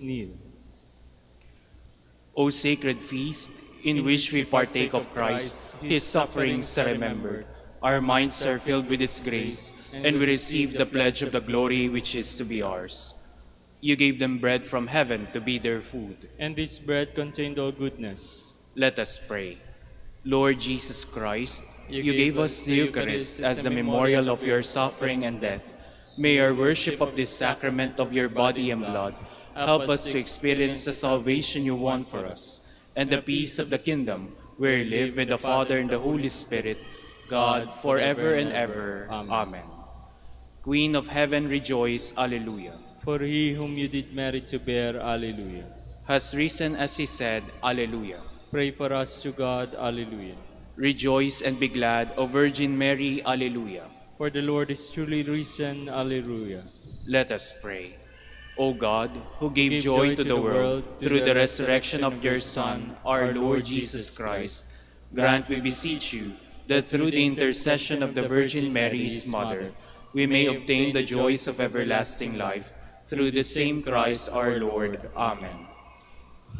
kneel. O sacred feast, in which we partake of Christ, his sufferings are remembered. Our minds are filled with his grace, and we receive the pledge of the glory which is to be ours. You gave them bread from heaven to be their food. And this bread contained all goodness. Let us pray. Lord Jesus Christ, you gave us the Eucharist as the memorial of your suffering and death. May our worship of this sacrament of your body and blood help us to experience the salvation you won for us, and the peace of the kingdom, where you live with the Father and the Holy Spirit, God, forever and ever. Amen. Queen of heaven, rejoice. Alleluia. For he whom you did merit to bear, Alleluia. Has risen as he said, Alleluia. Pray for us to God, Alleluia. Rejoice and be glad, O Virgin Mary, Alleluia. For the Lord is truly risen, Alleluia. Let us pray. O God, who gave joy to the world through the resurrection of your Son, our Lord Jesus Christ, grant, we beseech you, that through the intercession of the Virgin Mary, his mother, we may obtain the joys of everlasting life, through the same Christ our Lord. Amen.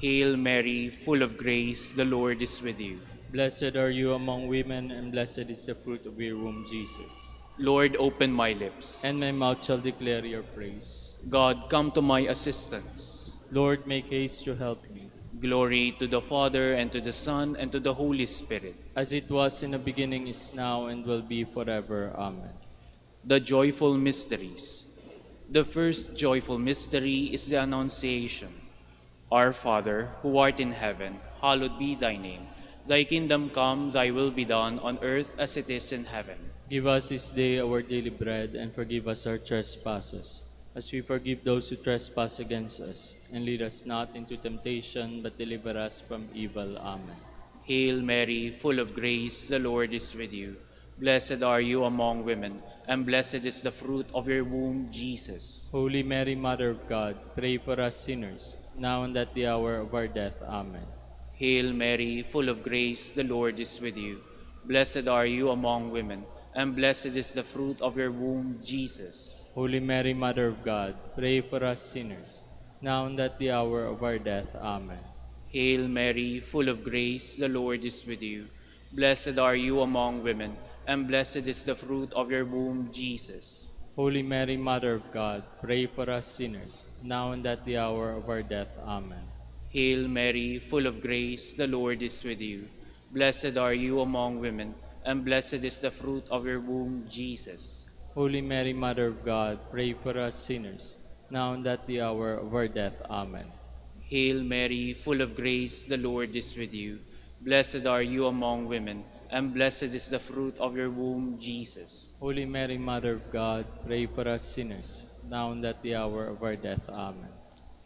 Hail Mary, full of grace, the Lord is with you. Blessed are you among women, and blessed is the fruit of your womb, Jesus. Lord, open my lips, And my mouth shall declare your praise. God, come to my assistance. Lord, make haste to help me. Glory to the Father, and to the Son, and to the Holy Spirit. As it was in the beginning, is now, and will be forever. Amen. The joyful mysteries. The first joyful mystery is the Annunciation. Our Father, who art in heaven, hallowed be thy name. Thy kingdom come, thy will be done on earth as it is in heaven. Give us this day our daily bread, and forgive us our trespasses, as we forgive those who trespass against us. And lead us not into temptation, but deliver us from evil. Amen. Hail Mary, full of grace, the Lord is with you. Blessed are you among women, and blessed is the fruit of your womb, Jesus. Holy Mary, Mother of God, pray for us sinners, now and at the hour of our death. Amen. Hail Mary, full of grace, the Lord is with you. Blessed are you among women, and blessed is the fruit of your womb, Jesus. Holy Mary, Mother of God, pray for us sinners, now and at the hour of our death. Amen. Hail Mary, full of grace, the Lord is with you. Blessed are you among women, and blessed is the fruit of your womb, Jesus. Holy Mary, Mother of God, pray for us sinners, now and at the hour of our death. Amen. Hail Mary, full of grace, the Lord is with you. Blessed are you among women, and blessed is the fruit of your womb, Jesus. Holy Mary, Mother of God, pray for us sinners, now and at the hour of our death. Amen. Hail Mary, full of grace, the Lord is with you. Blessed are you among women, and blessed is the fruit of your womb, Jesus. Holy Mary, Mother of God, pray for us sinners, now and at the hour of our death. Amen.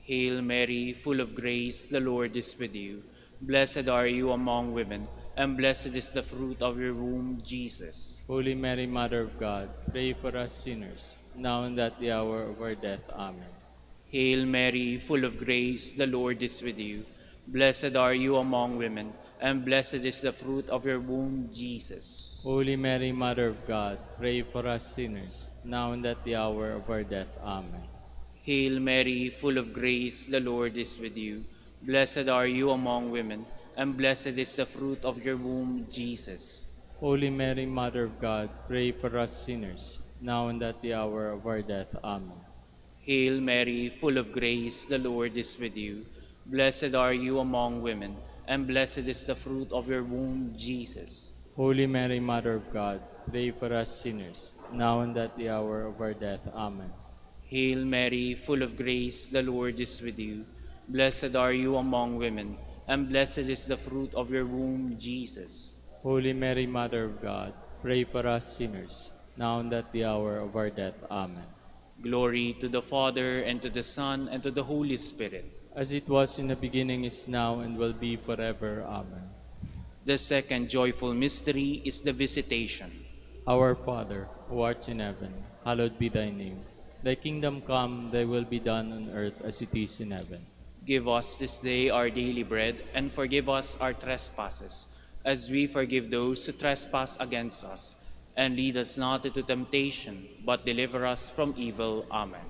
Hail Mary, full of grace, the Lord is with you. Blessed are you among women, and blessed is the fruit of your womb, Jesus. Holy Mary, Mother of God, pray for us sinners, now and at the hour of our death. Amen. Hail Mary, full of grace, the Lord is with you. Blessed are you among women, and blessed is the fruit of your womb, Jesus. Holy Mary, Mother of God, pray for us sinners, now and at the hour of our death. Amen. Hail Mary, full of grace, the Lord is with you. Blessed are you among women, and blessed is the fruit of your womb, Jesus. Holy Mary, Mother of God, pray for us sinners, now and at the hour of our death. Amen. Hail Mary, full of grace, the Lord is with you. Blessed are you among women, and blessed is the fruit of your womb, Jesus. Holy Mary, Mother of God, pray for us sinners, now and at the hour of our death. Amen. Hail Mary, full of grace, the Lord is with you. Blessed are you among women, and blessed is the fruit of your womb, Jesus. Holy Mary, Mother of God, pray for us sinners, now and at the hour of our death. Amen. Glory to the Father, and to the Son, and to the Holy Spirit. As it was in the beginning, is now, and will be forever. Amen. The second joyful mystery is the Visitation. Our Father, who art in heaven, hallowed be thy name. Thy kingdom come, thy will be done on earth as it is in heaven. Give us this day our daily bread, and forgive us our trespasses, as we forgive those who trespass against us. And lead us not into temptation, but deliver us from evil. Amen.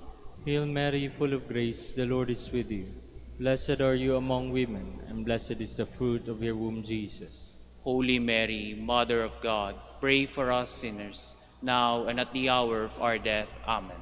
Hail Mary, full of grace, the Lord is with you. Blessed are you among women, and blessed is the fruit of your womb, Jesus. Holy Mary, Mother of God, pray for us sinners, now and at the hour of our death. Amen.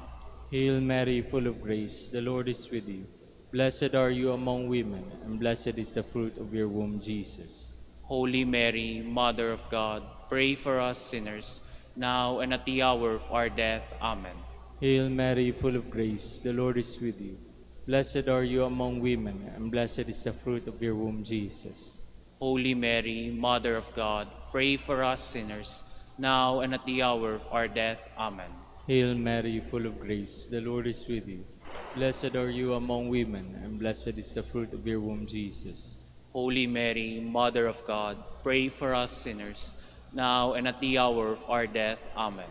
Hail Mary, full of grace, the Lord is with you. Blessed are you among women, and blessed is the fruit of your womb, Jesus. Holy Mary, Mother of God, pray for us sinners, now and at the hour of our death. Amen. Hail Mary, full of grace, the Lord is with you. Blessed are you among women, and blessed is the fruit of your womb, Jesus. Holy Mary, Mother of God, pray for us sinners, now and at the hour of our death. Amen. Hail Mary, full of grace, the Lord is with you. Blessed are you among women, and blessed is the fruit of your womb, Jesus. Holy Mary, Mother of God, pray for us sinners, now and at the hour of our death. Amen.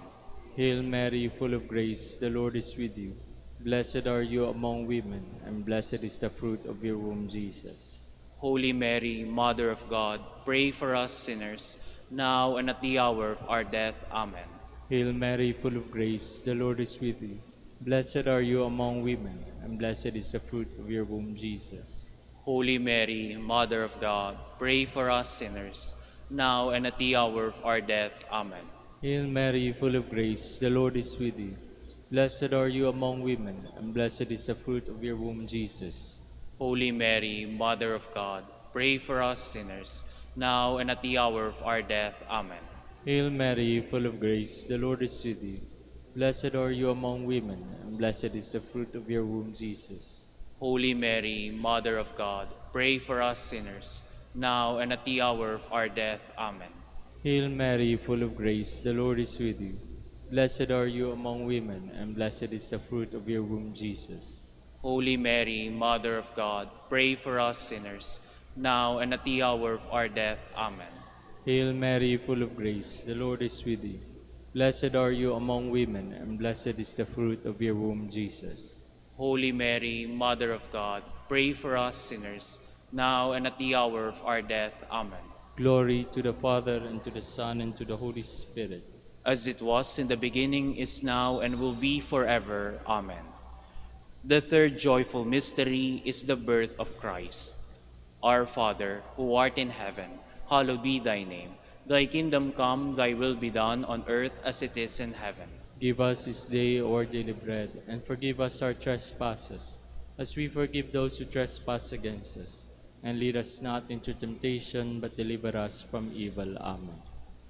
Hail Mary, full of grace, the Lord is with you. Blessed are you among women, and blessed is the fruit of your womb, Jesus. Holy Mary, Mother of God, pray for us sinners, now and at the hour of our death. Amen. Hail Mary, full of grace, the Lord is with you. Blessed are you among women, and blessed is the fruit of your womb, Jesus. Holy Mary, Mother of God, pray for us sinners, now and at the hour of our death. Amen. Hail Mary, full of grace, the Lord is with you. Blessed are you among women, and blessed is the fruit of your womb, Jesus. Holy Mary, Mother of God, pray for us sinners, now and at the hour of our death. Amen. Hail Mary, full of grace, the Lord is with you. Blessed are you among women, and blessed is the fruit of your womb, Jesus. Holy Mary, Mother of God, pray for us sinners, now and at the hour of our death. Amen. Hail Mary, full of grace, the Lord is with you. Blessed are you among women, and blessed is the fruit of your womb, Jesus. Holy Mary, Mother of God, pray for us sinners, now and at the hour of our death. Amen. Hail Mary, full of grace, the Lord is with you. Blessed are you among women, and blessed is the fruit of your womb, Jesus. Holy Mary, Mother of God, pray for us sinners, now and at the hour of our death. Amen. Glory to the Father, and to the Son, and to the Holy Spirit. As it was in the beginning, is now, and will be forever. Amen. The third joyful mystery is the birth of Christ. Our Father, who art in heaven, hallowed be thy name. Thy kingdom come, thy will be done on earth as it is in heaven. Give us this day our daily bread, and forgive us our trespasses, as we forgive those who trespass against us. And lead us not into temptation, but deliver us from evil. Amen.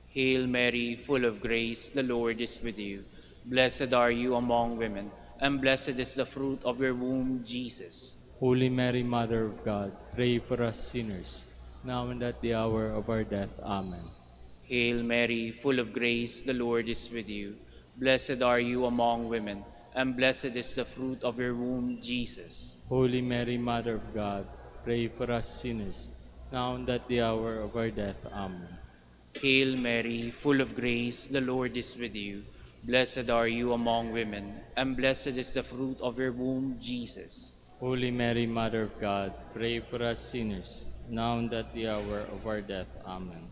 Hail Mary, full of grace, the Lord is with you. Blessed are you among women, and blessed is the fruit of your womb, Jesus. Holy Mary, Mother of God, pray for us sinners, now and at the hour of our death. Amen. Hail Mary, full of grace, the Lord is with you. Blessed are you among women, and blessed is the fruit of your womb, Jesus. Holy Mary, Mother of God, pray for us sinners, now and at the hour of our death. Amen. Hail Mary, full of grace, the Lord is with you. Blessed are you among women, and blessed is the fruit of your womb, Jesus. Holy Mary, Mother of God, pray for us sinners, now and at the hour of our death. Amen.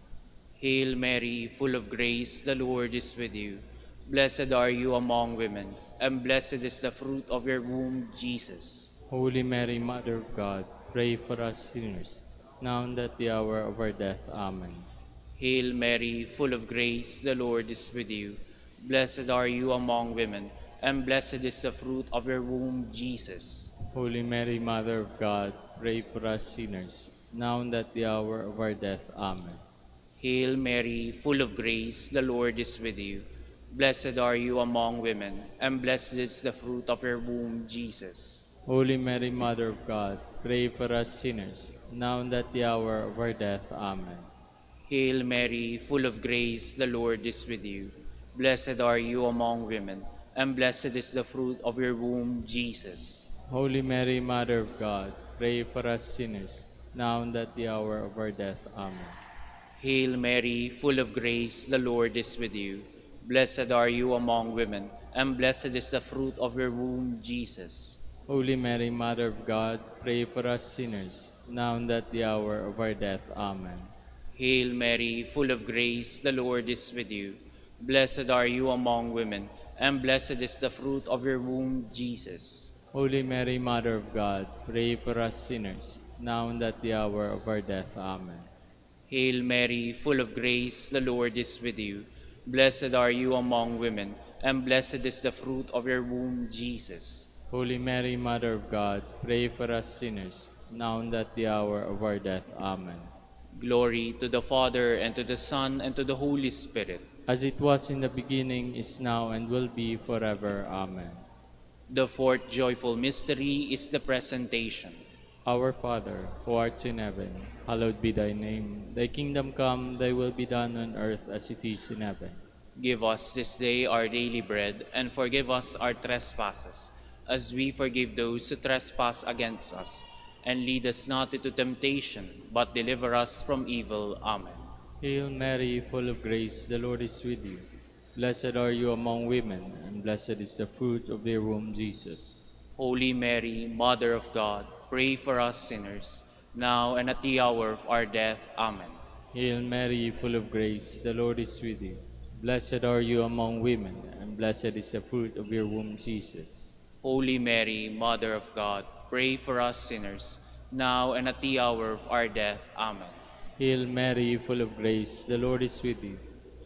Hail Mary, full of grace, the Lord is with you. Blessed are you among women, and blessed is the fruit of your womb, Jesus. Holy Mary, Mother of God, pray for us sinners, now and at the hour of our death. Amen. Hail Mary, full of grace, the Lord is with you. Blessed are you among women, and blessed is the fruit of your womb, Jesus. Holy Mary, Mother of God, pray for us sinners, now and at the hour of our death. Amen. Hail Mary, full of grace, the Lord is with you. Blessed are you among women, and blessed is the fruit of your womb, Jesus. Holy Mary, Mother of God, pray for us sinners, now and at the hour of our death. Amen. Hail Mary, full of grace, the Lord is with you. Blessed are you among women, and blessed is the fruit of your womb, Jesus. Holy Mary, Mother of God, pray for us sinners, now and at the hour of our death. Amen. Hail Mary, full of grace, the Lord is with you. Blessed are you among women, and blessed is the fruit of your womb, Jesus. Holy Mary, Mother of God, pray for us sinners, now and at the hour of our death. Amen. Hail Mary, full of grace, the Lord is with you. Blessed are you among women, and blessed is the fruit of your womb, Jesus. Holy Mary, Mother of God, pray for us sinners, now and at the hour of our death. Amen. Hail Mary, full of grace, the Lord is with you. Blessed are you among women, and blessed is the fruit of your womb, Jesus. Holy Mary, Mother of God, pray for us sinners, now and at the hour of our death. Amen. Glory to the Father, and to the Son, and to the Holy Spirit. As it was in the beginning, is now, and will be forever. Amen. The fourth joyful mystery is the presentation. Our Father, who art in heaven, hallowed be thy name. Thy kingdom come, thy will be done on earth as it is in heaven. Give us this day our daily bread, and forgive us our trespasses, as we forgive those who trespass against us. And lead us not into temptation, but deliver us from evil. Amen. Hail Mary, full of grace, the Lord is with you. Blessed are you among women, and blessed is the fruit of your womb, Jesus. Holy Mary, Mother of God, pray for us sinners, now and at the hour of our death. Amen. Hail Mary, full of grace, the Lord is with you. Blessed are you among women, and blessed is the fruit of your womb, Jesus. Holy Mary, Mother of God, pray for us sinners, now and at the hour of our death. Amen. Hail Mary, full of grace, the Lord is with you.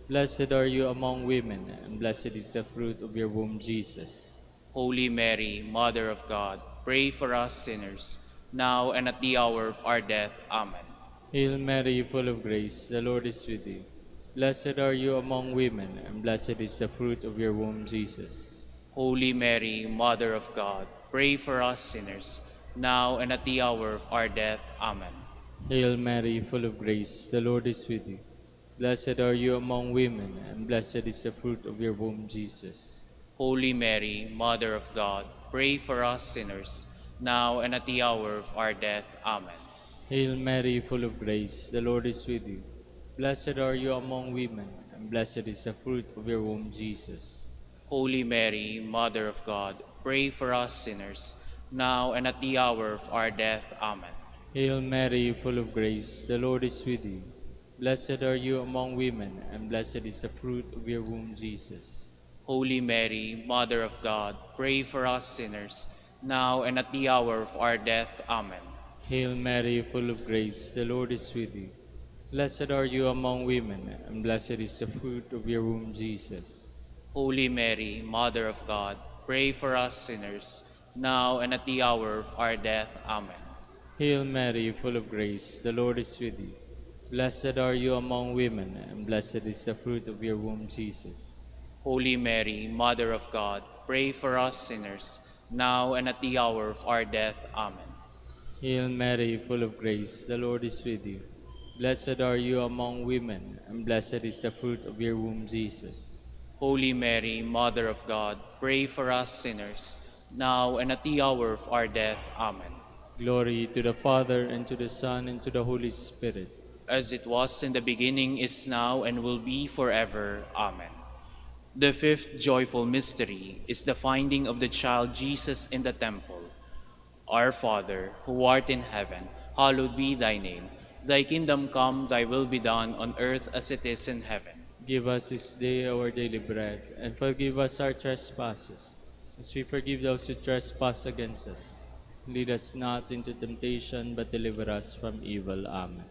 Blessed are you among women, and blessed is the fruit of your womb, Jesus. Holy Mary, Mother of God, pray for us sinners, now and at the hour of our death. Amen. Hail Mary, full of grace, the Lord is with you. Blessed are you among women, and blessed is the fruit of your womb, Jesus. Holy Mary, Mother of God, pray for us sinners, now and at the hour of our death. Amen. Hail Mary, full of grace, the Lord is with you. Blessed are you among women, and blessed is the fruit of your womb, Jesus. Holy Mary, Mother of God, pray for us sinners, now and at the hour of our death. Amen. Hail Mary, full of grace, the Lord is with you. Blessed are you among women, and blessed is the fruit of your womb, Jesus. Holy Mary, Mother of God, pray for us sinners, now and at the hour of our death. Amen. Hail Mary, full of grace, the Lord is with you. Blessed are you among women, and blessed is the fruit of your womb, Jesus. Holy Mary, Mother of God, pray for us sinners, now and at the hour of our death. Amen. Hail Mary, full of grace, the Lord is with you. Blessed are you among women, and blessed is the fruit of your womb, Jesus. Holy Mary, Mother of God, pray for us sinners, now and at the hour of our death. Amen. Hail Mary, full of grace, the Lord is with you. Blessed are you among women, and blessed is the fruit of your womb, Jesus. Holy Mary, Mother of God, pray for us sinners, now and at the hour of our death. Amen. Hail Mary, full of grace, the Lord is with you. Blessed are you among women, and blessed is the fruit of your womb, Jesus. Holy Mary, Mother of God, pray for us sinners, now and at the hour of our death. Amen. Glory to the Father, and to the Son, and to the Holy Spirit. As it was in the beginning, is now, and will be forever. Amen. The fifth joyful mystery is the finding of the child Jesus in the temple. Our Father, who art in heaven, hallowed be thy name. Thy kingdom come, thy will be done on earth as it is in heaven. Give us this day our daily bread, and forgive us our trespasses, as we forgive those who trespass against us. Lead us not into temptation, but deliver us from evil. Amen.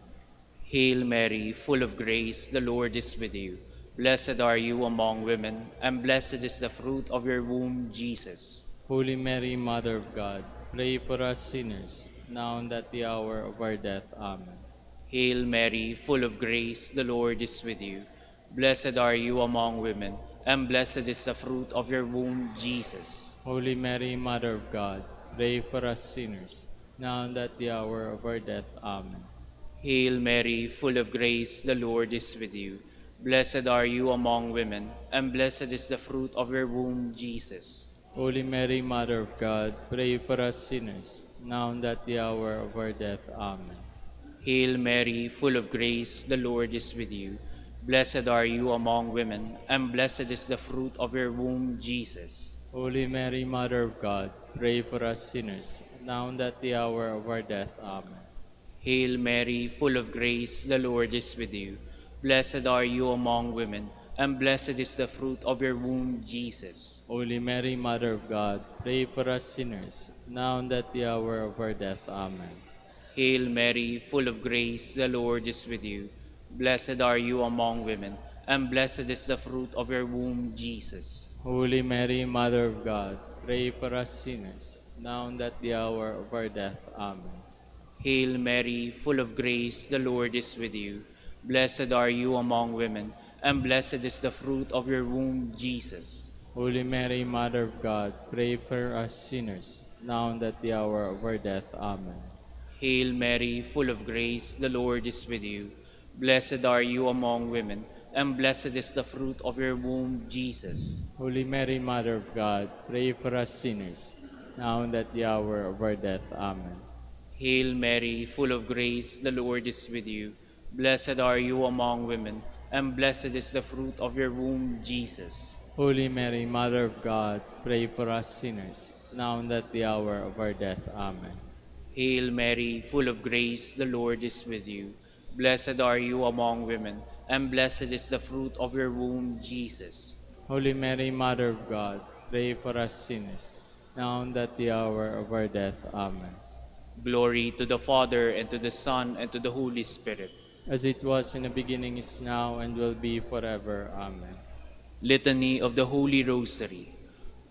Hail Mary, full of grace, the Lord is with you. Blessed are you among women, and blessed is the fruit of your womb, Jesus. Holy Mary, Mother of God, pray for us sinners, now and at the hour of our death. Amen. Hail Mary, full of grace, the Lord is with you. Blessed are you among women, and blessed is the fruit of your womb, Jesus. Holy Mary, Mother of God, pray for us sinners, now and at the hour of our death. Amen. Hail Mary, full of grace, the Lord is with you. Blessed are you among women, and blessed is the fruit of your womb, Jesus. Holy Mary, Mother of God, pray for us sinners, now and at the hour of our death. Amen. Hail Mary, full of grace, the Lord is with you. Blessed are you among women, and blessed is the fruit of your womb, Jesus. Holy Mary, Mother of God, pray for us sinners, now and at the hour of our death. Amen. Hail Mary, full of grace, the Lord is with you. Blessed are you among women, and blessed is the fruit of your womb, Jesus. Holy Mary, Mother of God, pray for us sinners, now and at the hour of our death. Amen. Hail Mary, full of grace, the Lord is with you. Blessed are you among women, and blessed is the fruit of your womb, Jesus. Holy Mary, Mother of God, pray for us sinners, now and at the hour of our death. Amen. Hail Mary, full of grace, the Lord is with you. Blessed are you among women, and blessed is the fruit of your womb, Jesus. Holy Mary, Mother of God, pray for us sinners, now and at the hour of our death. Amen. Hail Mary, full of grace, the Lord is with you. Blessed are you among women, and blessed is the fruit of your womb, Jesus. Holy Mary, Mother of God, pray for us sinners, now and at the hour of our death. Amen. Hail Mary, full of grace, the Lord is with you. Blessed are you among women, and blessed is the fruit of your womb, Jesus. Holy Mary, Mother of God, pray for us sinners, now and at the hour of our death. Amen. Hail Mary, full of grace, the Lord is with you. Blessed are you among women, and blessed is the fruit of your womb, Jesus. Holy Mary, Mother of God, pray for us sinners, now and at the hour of our death. Amen. Glory to the Father, and to the Son, and to the Holy Spirit. As it was in the beginning, is now, and will be forever. Amen. Litany of the Holy Rosary.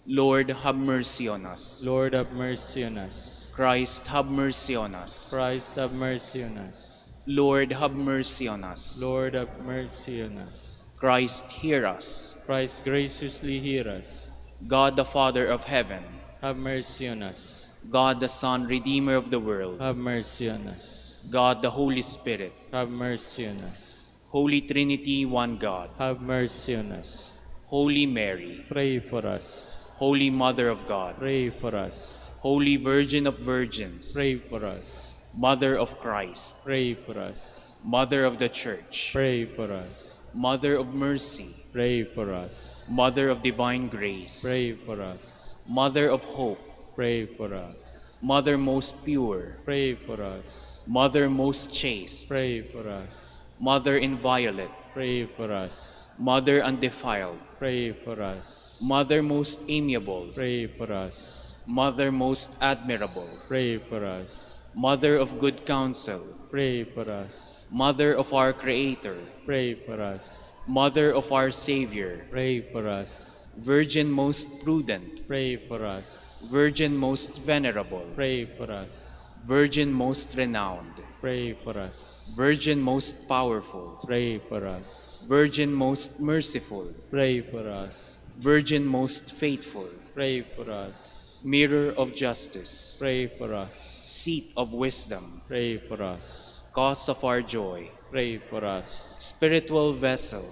Lord, have mercy on us. Lord, have mercy on us. Christ, have mercy on us. Christ, have mercy on us. Lord, have mercy on us. Lord, have mercy on us. Christ, hear us. Christ, graciously hear us. God, the Father of heaven, Have mercy on us. God, the Son, Redeemer of the world, Have mercy on us. God, the Holy Spirit, Have mercy on us. Holy Trinity, one God, Have mercy on us. Holy Mary, Pray for us. Holy Mother of God, Pray for us. Holy Virgin of Virgins, Pray for us. Mother of Christ, Pray for us. Mother of the Church, Pray for us. Mother of Mercy, Pray for us. Mother of Divine Grace, Pray for us. Mother of Hope, Pray for us. Mother most pure, Pray for us. Mother most chaste, Pray for us. Mother inviolate, Pray for us. Mother undefiled, Pray for us. Mother most amiable, Pray for us. Mother most admirable, Pray for us. Mother of good counsel, Pray for us. Mother of our Creator, Pray for us. Mother of our Savior, Pray for us. Virgin most prudent, Pray for us. Virgin most venerable, Pray for us. Virgin most renowned, Pray for us. Virgin most powerful, Pray for us. Virgin most merciful, Pray for us. Virgin most faithful, Pray for us. Mirror of justice, Pray for us. Seat of wisdom, Pray for us. Cause of our joy, Pray for us. Spiritual vessel,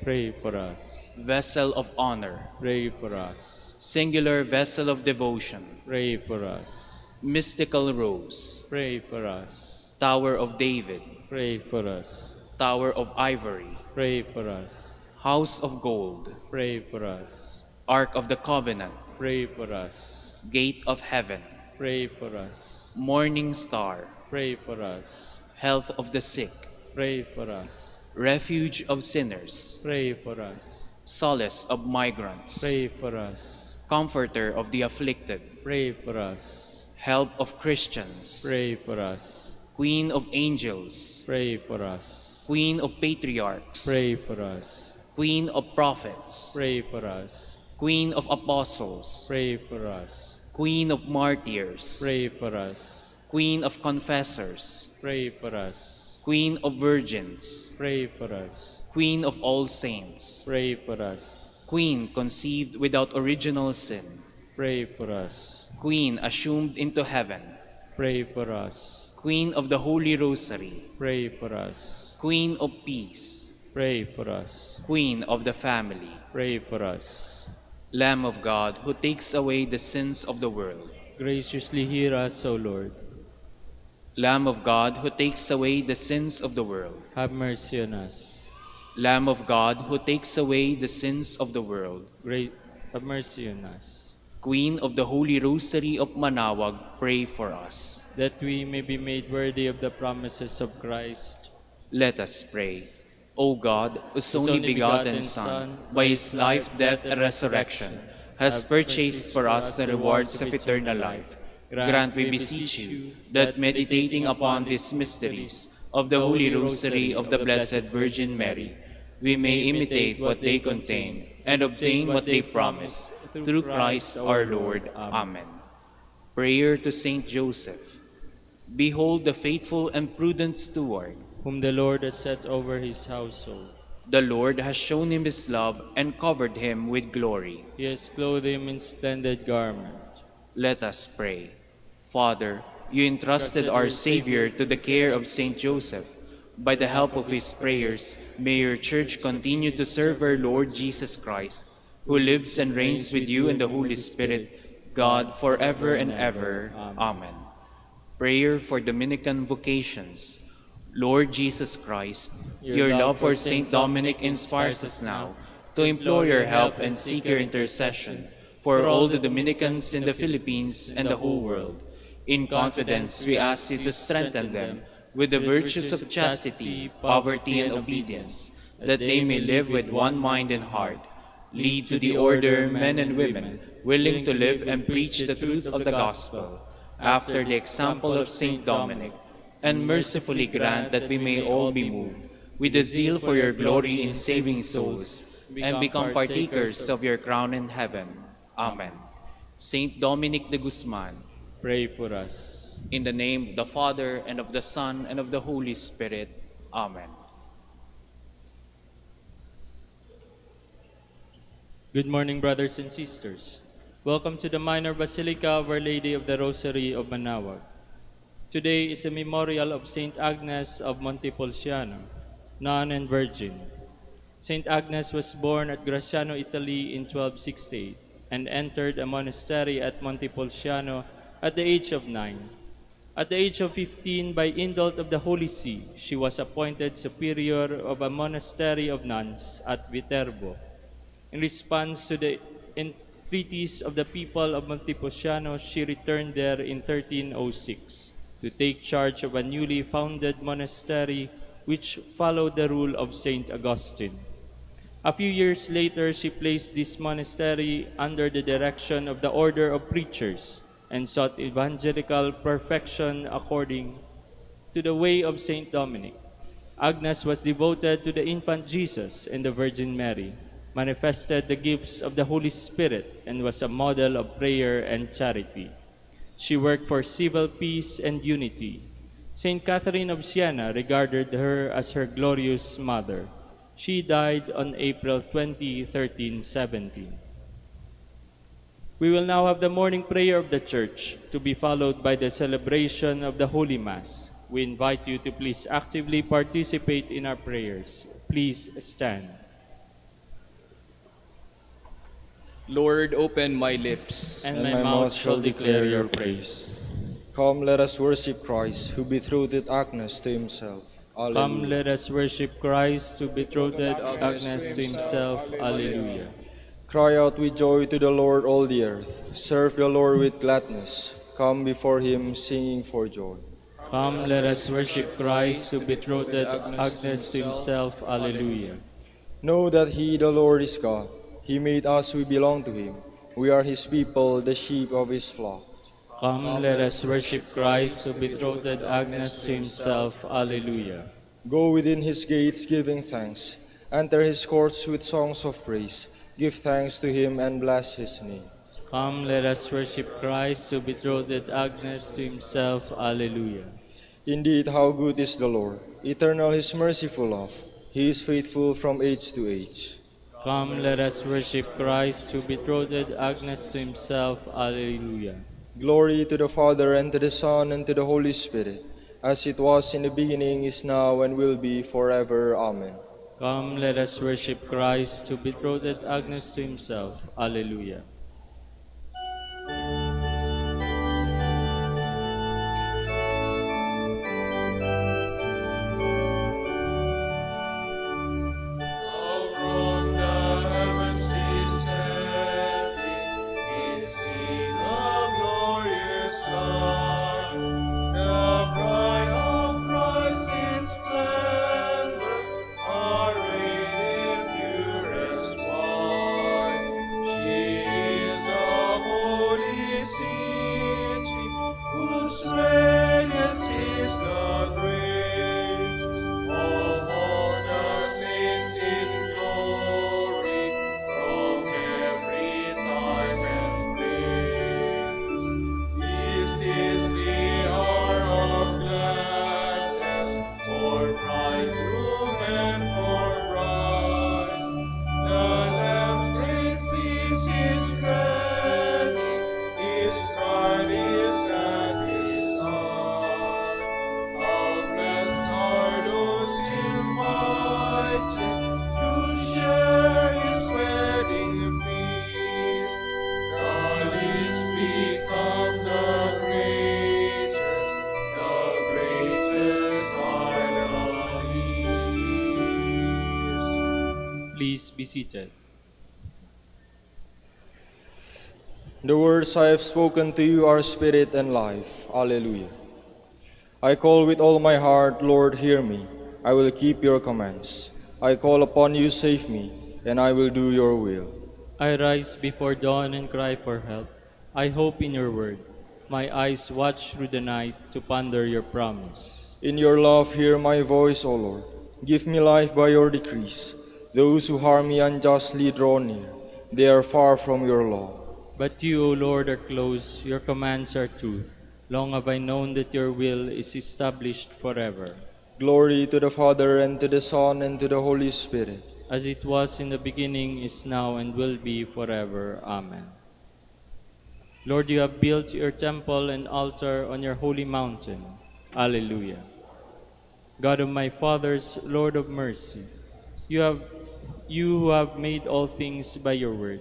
Pray for us. Vessel of honor, Pray for us. Singular vessel of devotion, Pray for us. Mystical rose, Pray for us. Tower of David, Pray for us. Tower of ivory, Pray for us. House of gold, Pray for us. Ark of the covenant, Pray for us. Gate of heaven, Pray for us. Morning star, Pray for us. Health of the sick, Pray for us. Refuge of sinners, Pray for us. Solace of migrants, Pray for us. Comforter of the afflicted, Pray for us. Help of Christians, Pray for us. Queen of angels, Pray for us. Queen of patriarchs, Pray for us. Queen of prophets, Pray for us. Queen of apostles, Pray for us. Queen of martyrs, Pray for us. Queen of confessors, Pray for us. Queen of virgins, Pray for us. Queen of all saints, Pray for us. Queen conceived without original sin, Pray for us. Queen assumed into heaven, Pray for us. Queen of the Holy Rosary, Pray for us. Queen of peace, Pray for us. Queen of the family, Pray for us. Lamb of God who takes away the sins of the world, Graciously hear us, O Lord. Lamb of God who takes away the sins of the world, Have mercy on us. Lamb of God who takes away the sins of the world, Have mercy on us. Queen of the Holy Rosary of Manaoag, pray for us. That we may be made worthy of the promises of Christ. Let us pray. O God, whose only begotten Son, by his life, death, and resurrection, has purchased for us the rewards of eternal life, grant, we beseech you, that meditating upon these mysteries of the Holy Rosary of the Blessed Virgin Mary, we may imitate what they contain and obtain what they promise, through Christ our Lord. Amen. Prayer to Saint Joseph. Behold the faithful and prudent steward, whom the Lord has set over his household. the Lord has shown him his love and covered him with glory. He has clothed him in splendid garment. Let us pray. Father, you entrusted our Savior to the care of Saint Joseph. By the help of his prayers, may your Church continue to serve our Lord Jesus Christ, who lives and reigns with you in the Holy Spirit, God, forever and ever. Amen. Prayer for Dominican vocations. Lord Jesus Christ, your love for Saint Dominic inspires us now to implore your help and seek your intercession for all the Dominicans in the Philippines and the whole world. In confidence, we ask you to strengthen them with the virtues of chastity, poverty, and obedience, that they may live with one mind and heart. Lead to the order men and women willing to live and preach the truth of the gospel, after the example of Saint Dominic, and mercifully grant that we may all be moved with the zeal for your glory in saving souls, and become partakers of your crown in heaven. Amen. Saint Dominic de Guzman, Pray for us. in the name of the Father, and of the Son, and of the Holy Spirit. Amen. Good morning, brothers and sisters. Welcome to the Minor Basilica of Our Lady of the Rosary of Manaoag. Today is a memorial of Saint Agnes of Montepulciano, nun and virgin. Saint Agnes was born at Graciano, Italy in 1268 and entered a monastery at Montepulciano at the age of 9. At the age of 15, by indult of the Holy See, she was appointed superior of a monastery of nuns at Viterbo. In response to the entreaties of the people of Montepulciano, she returned there in 1306 to take charge of a newly founded monastery which followed the rule of Saint Augustine. A few years later, she placed this monastery under the direction of the Order of Preachers and sought evangelical perfection according to the way of Saint Dominic. Agnes was devoted to the infant Jesus and the Virgin Mary, manifested the gifts of the Holy Spirit, and was a model of prayer and charity. She worked for civil peace and unity. Saint Catherine of Siena regarded her as her glorious mother. She died on April 20, 1317. We will now have the morning prayer of the Church, to be followed by the celebration of the Holy Mass. We invite you to please actively participate in our prayers. Please stand. Lord, open my lips, And my mouth shall declare your praise. Come, let us worship Christ, who betrothed Agnes to himself. Alleluia. Come, let us worship Christ, who betrothed Agnes to himself. Alleluia. Cry out with joy to the Lord, all the earth. Serve the Lord with gladness. Come before him, singing for joy. Come, let us worship Christ, who betrothed Agnes to himself. Alleluia. Know that he, the Lord, is God. He made us, we belong to him. We are his people, the sheep of his flock. Come, let us worship Christ, who betrothed Agnes to himself. Alleluia. Go within his gates, giving thanks. Enter his courts with songs of praise. Give thanks to him and bless his name. Come, let us worship Christ, who betrothed Agnes to himself. Alleluia. Indeed, how good is the Lord! Eternal his merciful love. He is faithful from age to age. Come, let us worship Christ, who betrothed Agnes to himself. Alleluia. Glory to the Father, and to the Son, and to the Holy Spirit, as it was in the beginning, is now, and will be forever. Amen. Come, let us worship Christ, who betrothed Agnes to himself. Alleluia. Our Please be seated. The words I have spoken to you are spirit and life. Alleluia. I call with all my heart, Lord, hear me. I will keep your commands. I call upon you, save me, and I will do your will. I rise before dawn and cry for help. I hope in your word. My eyes watch through the night to ponder your promise. In your love, hear my voice, O Lord. Give me life by your decrees. Those who harm me unjustly draw near. They are far from your law. But you, O Lord, are close. Your commands are truth. Long have I known that your will is established forever. Glory to the Father, and to the Son, and to the Holy Spirit. As it was in the beginning, is now, and will be forever. Amen. Lord, you have built your temple and altar on your holy mountain. Alleluia. God of my fathers, Lord of mercy, you who have made all things by your word,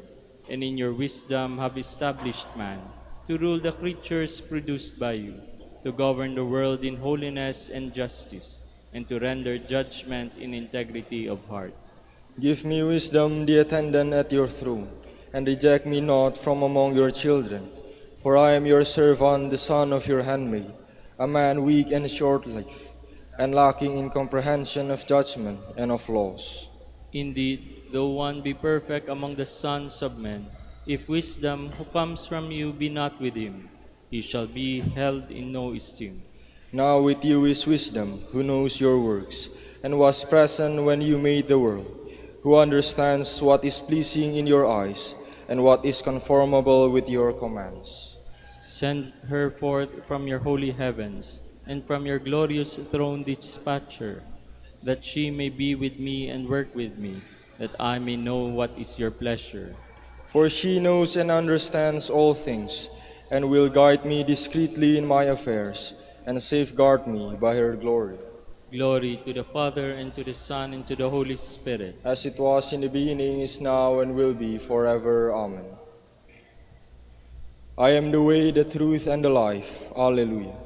and in your wisdom have established man, to rule the creatures produced by you, to govern the world in holiness and justice, and to render judgment in integrity of heart. Give me wisdom, the attendant at your throne, and reject me not from among your children. For I am your servant, the son of your handmaid, a man weak and short-lived, and lacking in comprehension of judgment and of laws. Indeed, though one be perfect among the sons of men, if wisdom who comes from you be not with him, he shall be held in no esteem. Now with you is wisdom, who knows your works, and was present when you made the world, who understands what is pleasing in your eyes, and what is conformable with your commands. Send her forth from your holy heavens, and from your glorious throne dispatch her, that she may be with me and work with me, that I may know what is your pleasure. For she knows and understands all things, and will guide me discreetly in my affairs, and safeguard me by her glory. Glory to the Father, and to the Son, and to the Holy Spirit. As it was in the beginning, is now, and will be forever. Amen. I am the way, the truth, and the life. Alleluia.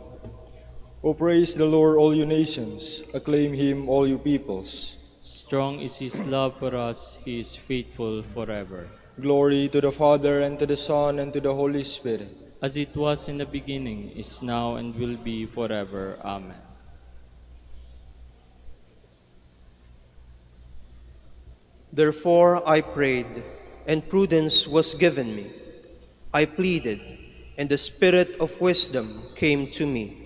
O praise the Lord, all you nations. Acclaim him, all you peoples. Strong is his love for us. He is faithful forever. Glory to the Father, and to the Son, and to the Holy Spirit. As it was in the beginning, is now, and will be forever. Amen. Therefore I prayed, and prudence was given me. I pleaded, and the spirit of wisdom came to me.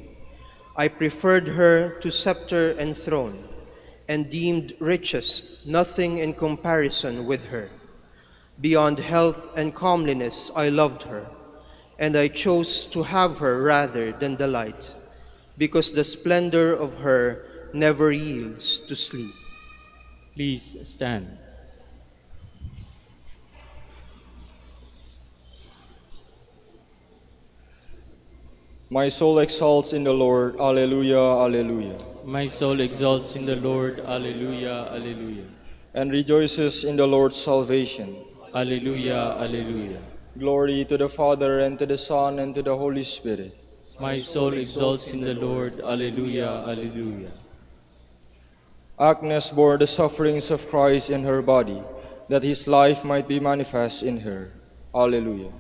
I preferred her to scepter and throne, and deemed riches nothing in comparison with her. Beyond health and comeliness I loved her, and I chose to have her rather than the light, because the splendor of her never yields to sleep. Please stand. My soul exalts in the Lord. Alleluia, alleluia. My soul exalts in the Lord. Alleluia, alleluia. And rejoices in the Lord's salvation. Alleluia, alleluia. Glory to the Father, and to the Son, and to the Holy Spirit. My soul exalts in the Lord. Alleluia, alleluia. Agnes bore the sufferings of Christ in her body, that his life might be manifest in her. Alleluia.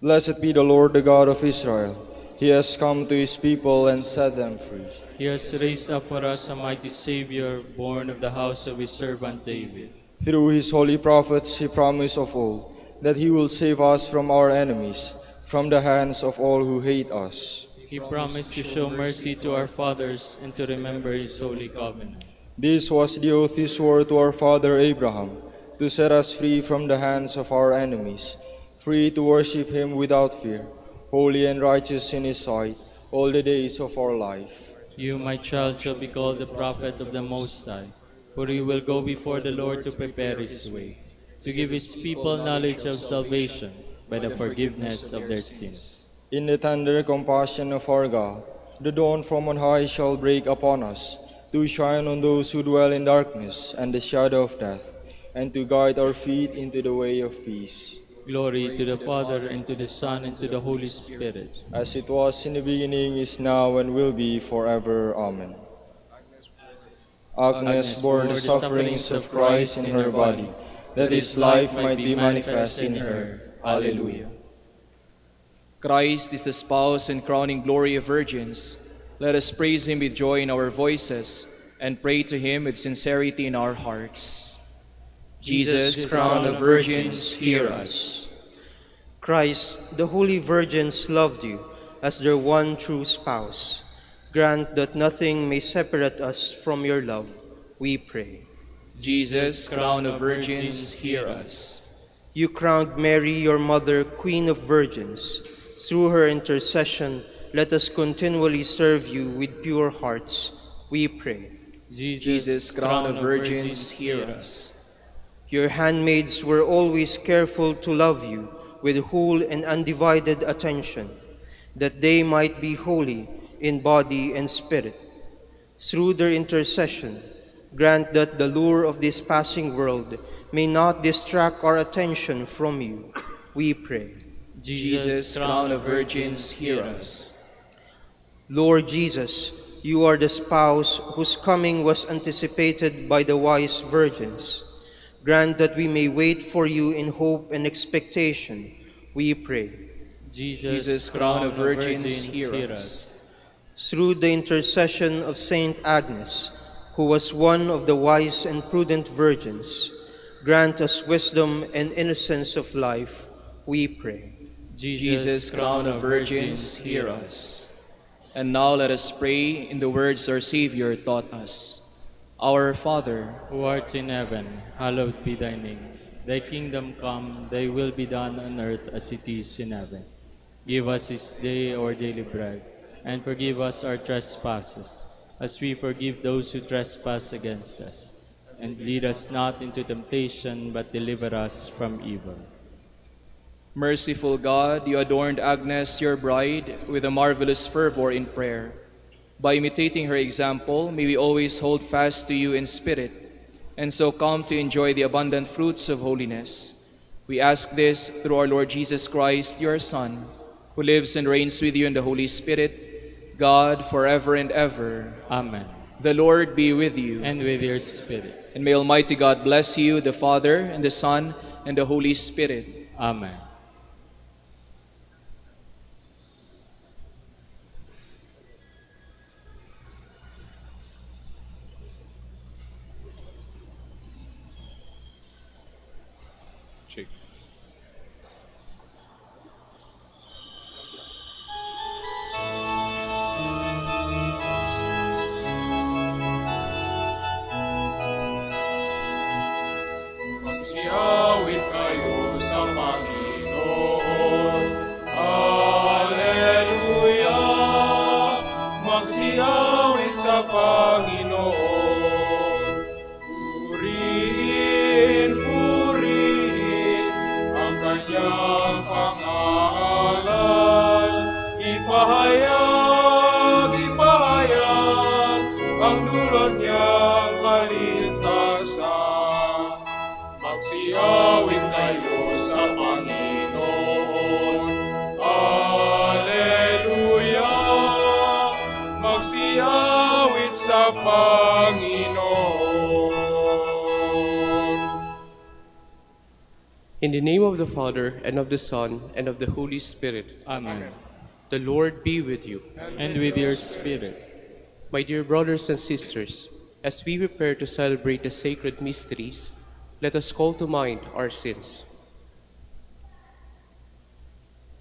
Blessed be the Lord, the God of Israel. He has come to his people and set them free. He has raised up for us a mighty Savior, born of the house of his servant David. Through his holy prophets he promised of old that he will save us from our enemies, from the hands of all who hate us. He promised to show mercy to our fathers and to remember his holy covenant. This was the oath he swore to our father Abraham, to set us free from the hands of our enemies, free to worship him without fear, holy and righteous in his sight, all the days of our life. You, my child, shall be called the prophet of the Most High, for he will go before the Lord to prepare his way, to give his people knowledge of salvation by the forgiveness of their sins. In the tender compassion of our God, the dawn from on high shall break upon us, to shine on those who dwell in darkness and the shadow of death, and to guide our feet into the way of peace. Glory to the Father, and to the Son, and to the Holy Spirit. As it was in the beginning, is now, and will be forever. Amen. Agnes bore the sufferings of Christ in her body, that his life might be manifest in her. Alleluia. Christ is the spouse and crowning glory of virgins. Let us praise him with joy in our voices and pray to him with sincerity in our hearts. Jesus, crown of virgins, hear us. Christ, the holy virgins loved you as their one true spouse. Grant that nothing may separate us from your love, we pray. Jesus, crown of virgins, hear us. You crowned Mary, your mother, Queen of Virgins. Through her intercession, let us continually serve you with pure hearts, we pray. Jesus, crown of virgins, hear us. Your handmaids were always careful to love you with whole and undivided attention, that they might be holy in body and spirit. Through their intercession, grant that the lure of this passing world may not distract our attention from you, we pray. Jesus, crown of virgins, hear us. Lord Jesus, you are the spouse whose coming was anticipated by the wise virgins. Grant that we may wait for you in hope and expectation, we pray. Jesus, crown of virgins, hear us. Through the intercession of Saint Agnes, who was one of the wise and prudent virgins, grant us wisdom and innocence of life, we pray. Jesus, crown of virgins, hear us. And now let us pray in the words our Savior taught us. Our Father, who art in heaven, hallowed be thy name. Thy kingdom come, thy will be done on earth as it is in heaven. Give us this day our daily bread, and forgive us our trespasses, as we forgive those who trespass against us. And lead us not into temptation, but deliver us from evil. merciful God, you adorned Agnes, your bride, with a marvelous fervor in prayer. By imitating her example, may we always hold fast to you in spirit, and so come to enjoy the abundant fruits of holiness. We ask this through our Lord Jesus Christ, your Son, who lives and reigns with you in the Holy Spirit, God, forever and ever. Amen. The Lord be with you. And with your spirit. And may Almighty God bless you, the Father, and the Son, and the Holy Spirit. Amen. Magsiyawit kayo sa Panginoon. Alleluia! Magsiyawit sa Panginoon. Purihin, purihin ang kanyang pangalan. Ipahayag, ipahayag ang dulot niyang kaligtasan. Magsiyawit kayo sa Panginoon. Alleluia! Magsiyawit sa Panginoon. In the name of the Father, and of the Son, and of the Holy Spirit. Amen. The Lord be with you. And with your spirit. My dear brothers and sisters, as we prepare to celebrate the sacred mysteries, let us call to mind our sins.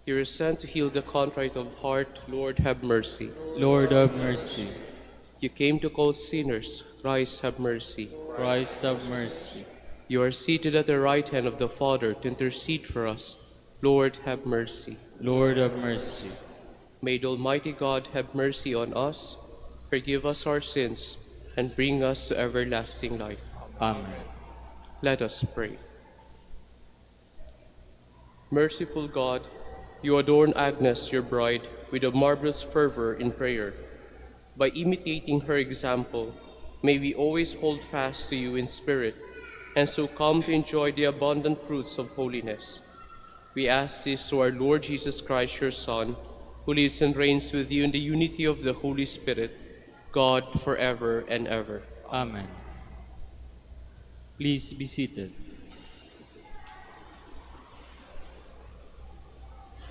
You are sent to heal the contrite of heart. Lord, have mercy. Lord, have mercy. You came to call sinners. Christ, have mercy. Christ, have mercy. You are seated at the right hand of the Father to intercede for us. Lord, have mercy. Lord, have mercy. May the Almighty God have mercy on us, forgive us our sins, and bring us to everlasting life. Amen. Let us pray. Merciful God, you adorn Agnes, your bride, with a marvelous fervor in prayer. By imitating her example, may we always hold fast to you in spirit, and so come to enjoy the abundant fruits of holiness. We ask this through our Lord Jesus Christ, your Son, who lives and reigns with you in the unity of the Holy Spirit, God, forever and ever. Amen. Please be seated.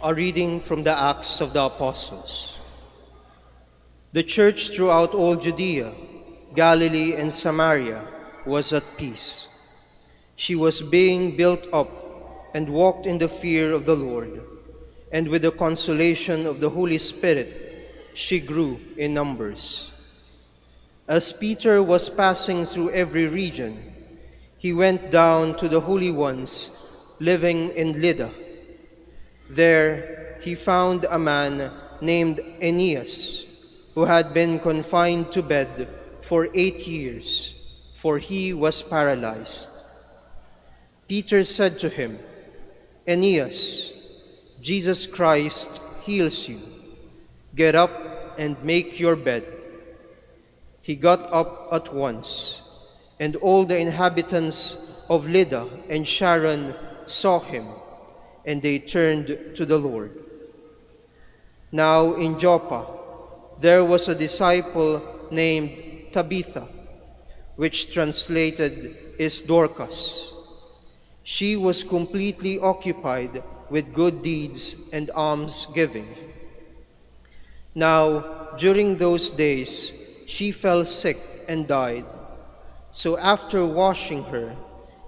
A reading from the Acts of the Apostles. The church throughout all Judea, Galilee, and Samaria was at peace. She was being built up and walked in the fear of the Lord, and with the consolation of the Holy Spirit, she grew in numbers. As Peter was passing through every region, he went down to the holy ones living in Lydda. There he found a man named Aeneas, who had been confined to bed for 8 years, for he was paralyzed. Peter said to him, "Aeneas, Jesus Christ heals you. Get up and make your bed." He got up at once, and all the inhabitants of Lydda and Sharon saw him, and they turned to the Lord. Now in Joppa there was a disciple named Tabitha, which translated is Dorcas. She was completely occupied with good deeds and almsgiving. Now during those days she fell sick and died. So after washing her,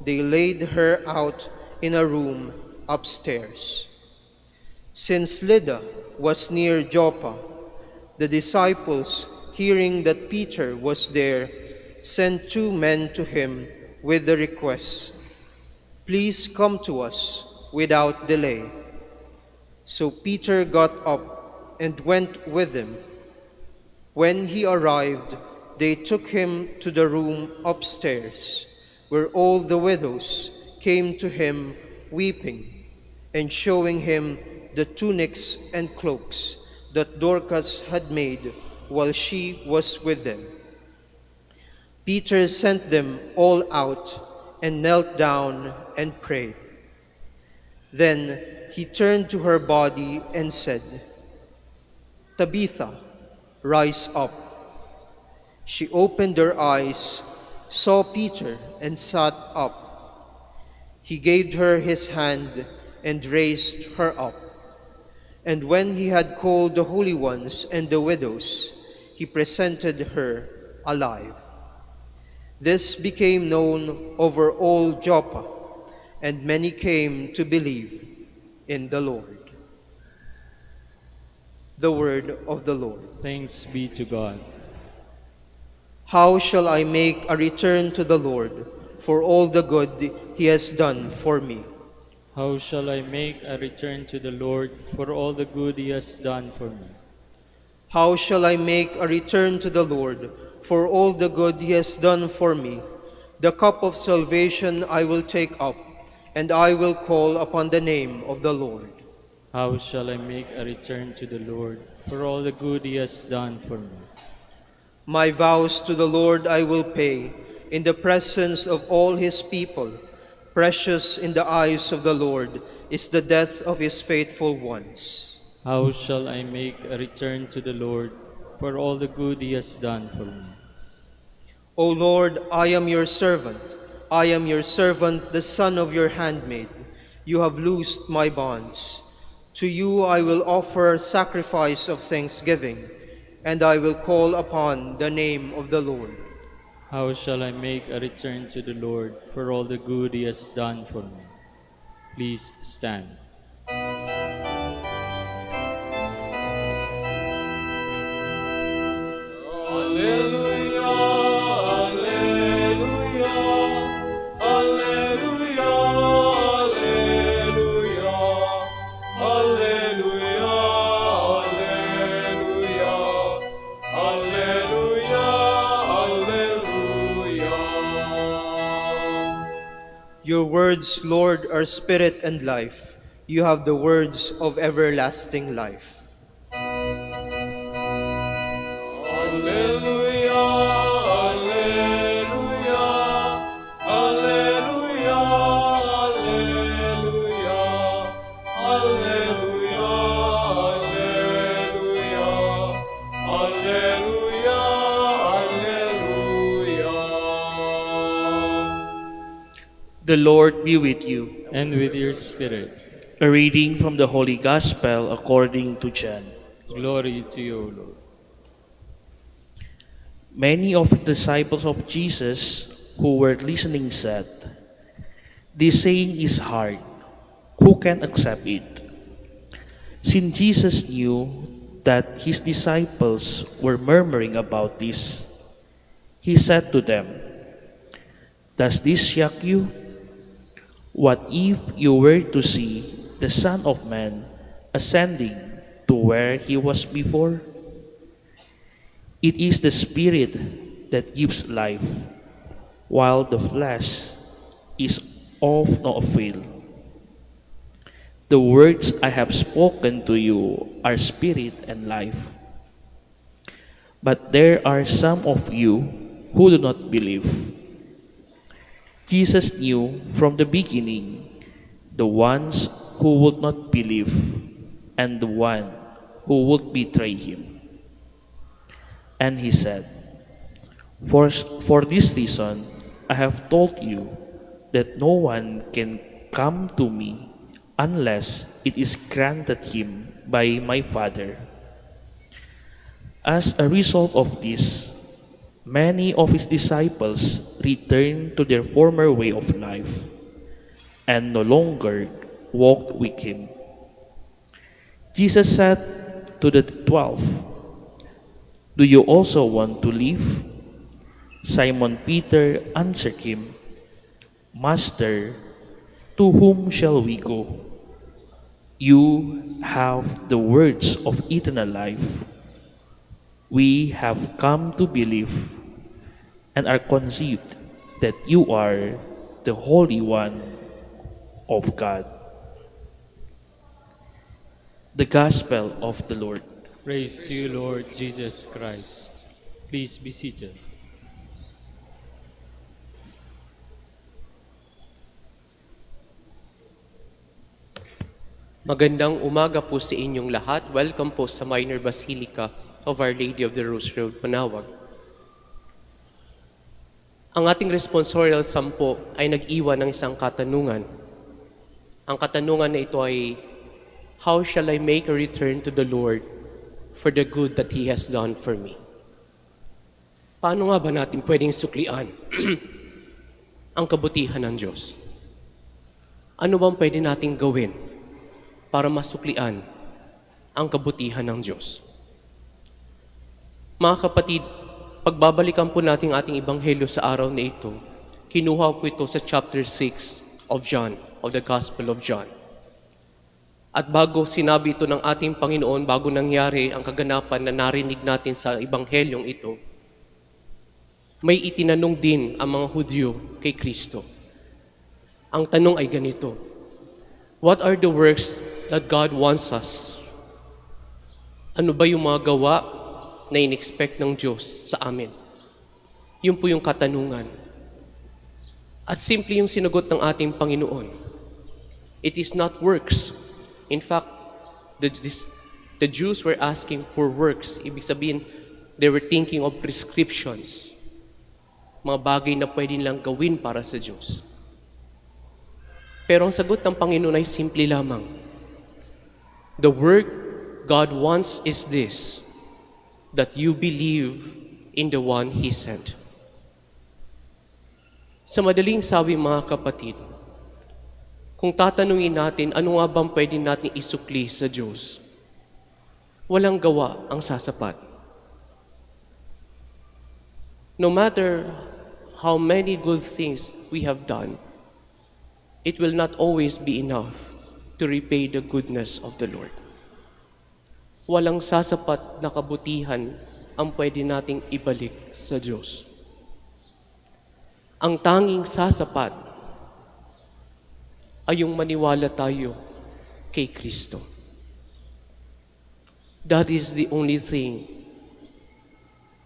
they laid her out in a room upstairs. Since Lydda was near Joppa, the disciples, hearing that Peter was there, sent 2 men to him with the request, "Please come to us without delay." So Peter got up and went with them. When he arrived, they took him to the room upstairs, where all the widows came to him weeping, and showing him the tunics and cloaks that Dorcas had made while she was with them. Peter sent them all out and knelt down and prayed. Then he turned to her body and said, "Tabitha, rise up." She opened her eyes, saw Peter, and sat up. He gave her his hand and raised her up. And when he had called the holy ones and the widows, he presented her alive. This became known over all Joppa, and many came to believe in the Lord. The word of the Lord. Thanks be to God. How shall I make a return to the Lord for all the good he has done for me? How shall I make a return to the Lord for all the good he has done for me? How shall I make a return to the Lord for all the good he has done for me? The cup of salvation I will take up, and I will call upon the name of the Lord. How shall I make a return to the Lord for all the good he has done for me? My vows to the Lord I will pay in the presence of all his people. Precious in the eyes of the Lord is the death of his faithful ones. How shall I make a return to the Lord for all the good he has done for me? O Lord, I am your servant. I am your servant, the son of your handmaid. You have loosed my bonds. To you I will offer sacrifice of thanksgiving, and I will call upon the name of the Lord. How shall I make a return to the Lord for all the good he has done for me? Please stand. Alleluia, alleluia, alleluia, alleluia, alleluia, alleluia, alleluia, alleluia. Your words, Lord, are spirit and life. You have the words of everlasting life. Alleluia, alleluia, alleluia, alleluia, alleluia, alleluia, alleluia, alleluia. The Lord be with you. And with your spirit. A reading from the Holy Gospel according to John. Glory to you, O Lord. Many of the disciples of Jesus who were listening said, "This saying is hard. Who can accept it?" Since Jesus knew that his disciples were murmuring about this, he said to them, "Does this shock you? What if you were to see the Son of Man ascending to where he was before? It is the Spirit that gives life, while the flesh is of no avail. The words I have spoken to you are spirit and life. But there are some of you who do not believe." Jesus knew from the beginning the ones who would not believe and the one who would betray him. And he said, For this reason I have told you that no one can come to me unless it is granted him by my Father. As a result of this, many of his disciples returned to their former way of life and no longer walked with him. Jesus said to the 12, "Do you also want to leave?" Simon Peter answered him, "Master, to whom shall we go? You have the words of eternal life. We have come to believe and are conceived that you are the Holy One of God." The Gospel of the Lord. Praise to you, Lord Jesus Christ. Please be seated. Magandang umaga po sa inyong lahat. Welcome po sa Minor Basilica of Our Lady of the Rosary of Manaoag. Ang ating responsorial psalm po ay nag-iwan ng isang katanungan. Ang katanungan na ito ay, how shall I make a return to the Lord for the good that He has done for me? Paano nga ba natin pwedeng suklian ang kabutihan ng Diyos? Ano bang pwede nating gawin para masuklian ang kabutihan ng Diyos? Mga kapatid, pagbabalikan po natin ating ebanghelyo sa araw na ito, kinuha po ito sa chapter 6 of John, of the Gospel of John. At bago sinabi ito ng ating Panginoon, bago nangyari ang kaganapan na narinig natin sa ebanghelyong ito, may itinanong din ang mga Hudyo kay Kristo. Ang tanong ay ganito, what are the works that God wants us? Ano ba yung mga gawa na in-expect ng Diyos sa amin? Yun po yung katanungan. At simple yung sinagot ng ating Panginoon. It is not works. In fact, the Jews were asking for works. Ibig sabihin, they were thinking of prescriptions. Mga bagay na pwede lang gawin para sa Diyos. Pero ang sagot ng Panginoon ay simple lamang. The work God wants is this, that you believe in the one He sent. Sa madaling sabi, mga kapatid, kung tatanungin natin ano nga bang pwede natin isukli sa Diyos, walang gawa ang sasapat. No matter how many good things we have done, it will not always be enough to repay the goodness of the Lord. Walang sasapat na kabutihan ang pwede nating ibalik sa Diyos. Ang tanging sasapat ay yung maniwala tayo kay Kristo. That is the only thing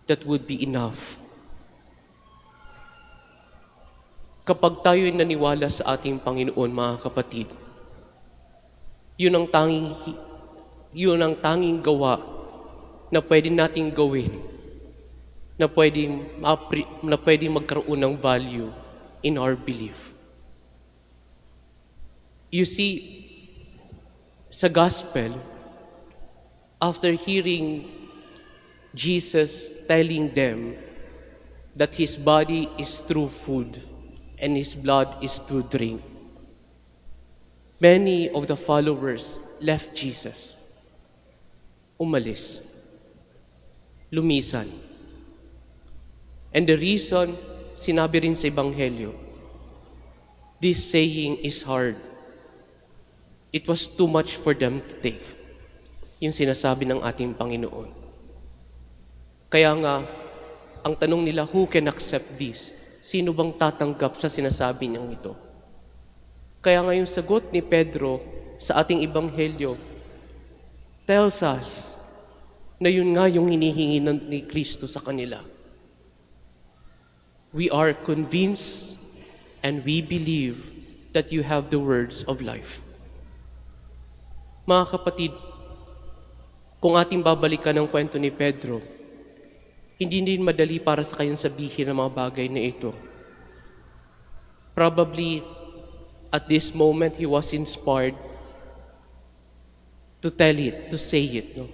that would be enough. Kapag tayo'y naniwala sa ating Panginoon, mga kapatid, yun ang tanging gawa na pwede nating gawin, na pwedeng magkaroon ng value in our belief. You see, sa gospel, after hearing Jesus telling them that his body is true food and his blood is true drink, many of the followers left Jesus. Umalis. Lumisan. And the reason, sinabi rin sa Ebanghelyo, this saying is hard. It was too much for them to take. Yung sinasabi ng ating Panginoon. Kaya nga, ang tanong nila, who can accept this? Sino bang tatanggap sa sinasabi niyang ito? Kaya nga yung sagot ni Pedro sa ating Ebanghelyo tells us na yun nga yung hinihingi ni Kristo sa kanila. We are convinced and we believe that you have the words of life. Mga kapatid, kung ating babalikan ang kwento ni Pedro, hindi din madali para sa kanyang sabihin ang mga bagay na ito. Probably, at this moment, he was inspired to tell it, to say it. No?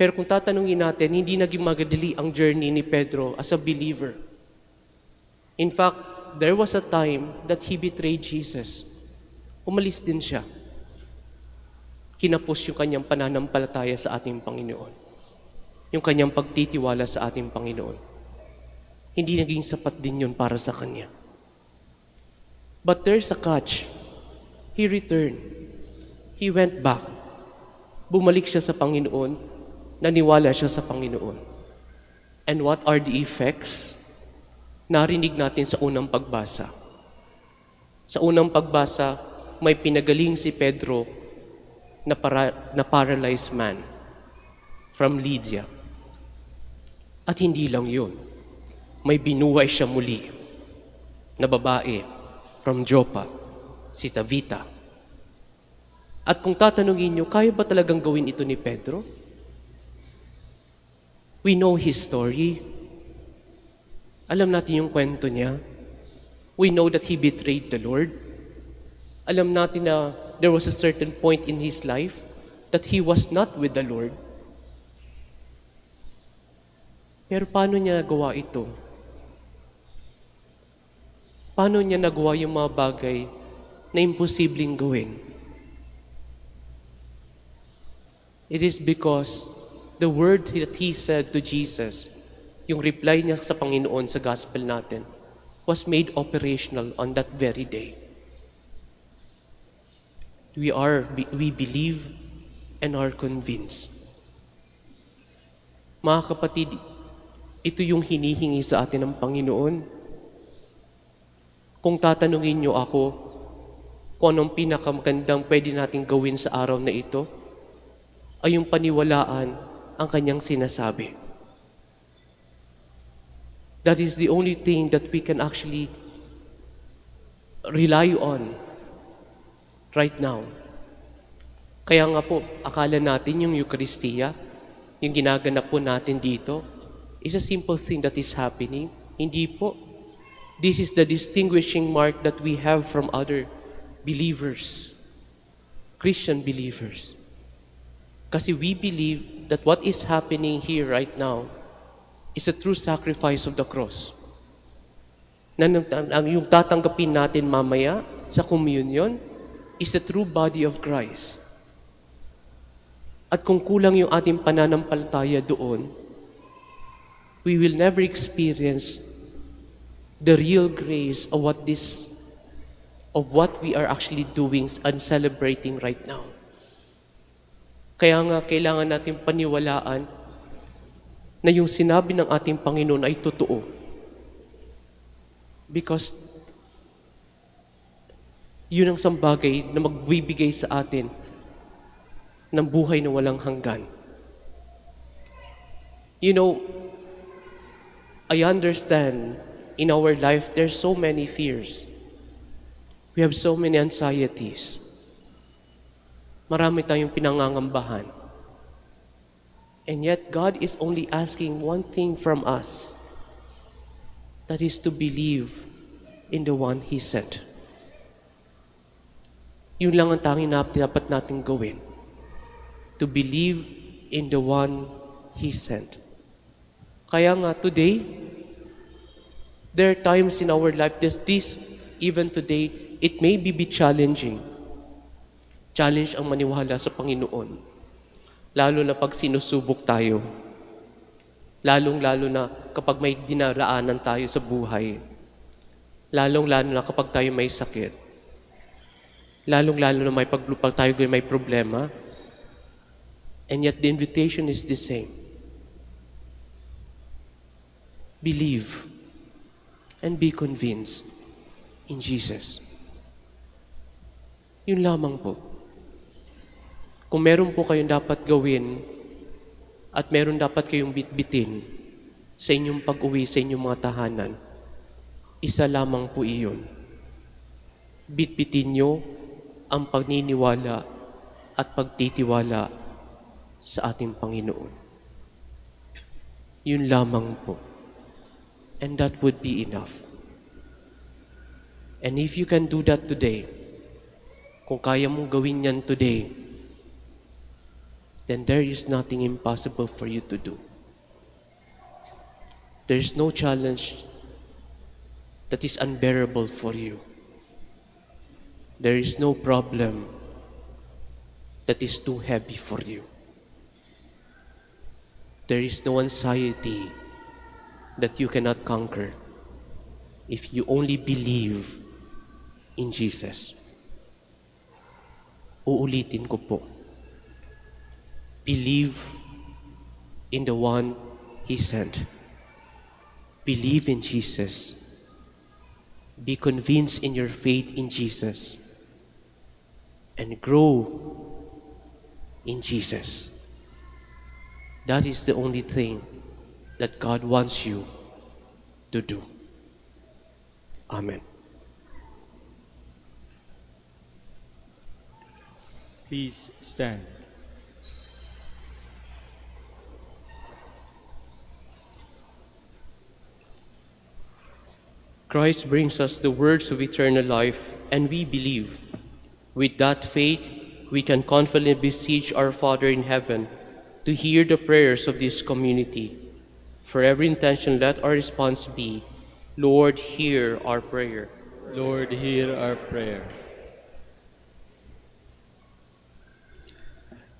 Pero kung tatanungin natin, hindi naging magadali ang journey ni Pedro as a believer. In fact, there was a time that he betrayed Jesus. Umalis din siya. Kinapos yung kanyang pananampalataya sa ating Panginoon. Yung kanyang pagtitiwala sa ating Panginoon. Hindi naging sapat din yun para sa kanya. But there's a catch. He returned. He went back. Bumalik siya sa Panginoon. Naniwala siya sa Panginoon. And what are the effects? Narinig natin sa unang pagbasa. Sa unang pagbasa, may pinagaling si Pedro na paralyzed man from Lydia. At hindi lang yun. May binuhay siya muli na babae from Joppa, si Tabitha. At kung tatanungin niyo, kaya ba talagang gawin ito ni Pedro? We know his story. Alam natin yung kwento niya. We know that he betrayed the Lord. Alam natin na there was a certain point in his life that he was not with the Lord. Pero paano niya nagawa ito? Paano niya nagawa yung mga bagay na imposibleng gawin? It is because the word that he said to Jesus, yung reply niya sa Panginoon sa gospel natin, was made operational on that very day. We believe and are convinced. Mga kapatid, ito yung hinihingi sa atin ng Panginoon. Kung tatanungin niyo ako kung anong pinakamagandang pwede natin gawin sa araw na ito, ay yung paniwalaan ang kanyang sinasabi. That is the only thing that we can actually rely on right now. Kaya nga po, akala natin yung Eucharistiya, yung ginaganap po natin dito, is a simple thing that is happening. Hindi po. This is the distinguishing mark that we have from other believers, Christian believers. Kasi we believe that what is happening here right now is a true sacrifice of the cross. Na yung tatanggapin natin mamaya sa communion is the true body of Christ. At kung kulang yung ating pananampalataya doon, we will never experience the real grace of what we are actually doing and celebrating right now. Kaya nga, kailangan natin paniwalaan na yung sinabi ng ating Panginoon ay totoo. Because yun ang sambagay na magbibigay sa atin ng buhay na walang hanggan. You know, I understand in our life there's so many fears. We have so many anxieties. Marami tayong pinangangambahan. And yet, God is only asking one thing from us. That is to believe in the one He sent. Yun lang ang tanging na dapat natin gawin. To believe in the one He sent. Kaya nga today, there are times in our life that this, even today, it may be challenging. Challenge ang maniwala sa Panginoon. Lalo na pag sinusubok tayo. Lalong-lalo na kapag may dinaraanan tayo sa buhay. Lalong-lalo na kapag tayo may sakit. Lalong-lalo na pag tayo may problema. And yet the invitation is the same. Believe and be convinced in Jesus. Yun lamang po. Kung meron po kayong dapat gawin at meron dapat kayong bitbitin sa inyong pag-uwi sa inyong mga tahanan, isa lamang po iyon. Bitbitin nyo ang pagniniwala at pagtitiwala sa ating Panginoon. Yun lamang po. And that would be enough. And if you can do that today, kung kaya mong gawin yan today, then there is nothing impossible for you to do. There is no challenge that is unbearable for you. There is no problem that is too heavy for you. There is no anxiety that you cannot conquer if you only believe in Jesus. Uulitin ko po. Believe in the one He sent. Believe in Jesus. Be convinced in your faith in Jesus. And grow in Jesus. That is the only thing that God wants you to do. Amen. Please stand. Christ brings us the words of eternal life, and we believe. With that faith, we can confidently beseech our Father in heaven to hear the prayers of this community. For every intention, let our response be, Lord, hear our prayer. Lord, hear our prayer.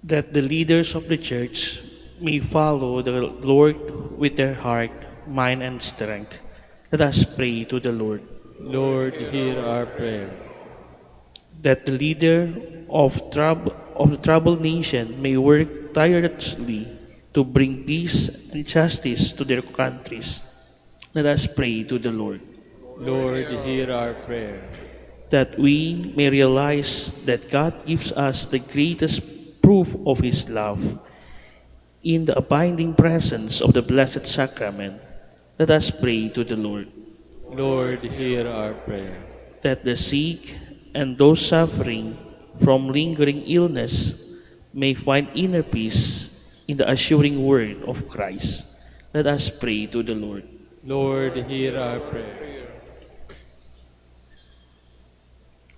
That the leaders of the Church may follow the Lord with their heart, mind, and strength. Let us pray to the Lord. Lord, hear our prayer. That the leader of the troubled nation may work tirelessly to bring peace and justice to their countries. Let us pray to the Lord. Lord, hear our prayer. That we may realize that God gives us the greatest proof of His love in the abiding presence of the Blessed Sacrament. Let us pray to the Lord. Lord, hear our prayer. That the sick and those suffering from lingering illness may find inner peace in the assuring word of Christ. Let us pray to the Lord. Lord, hear our prayer.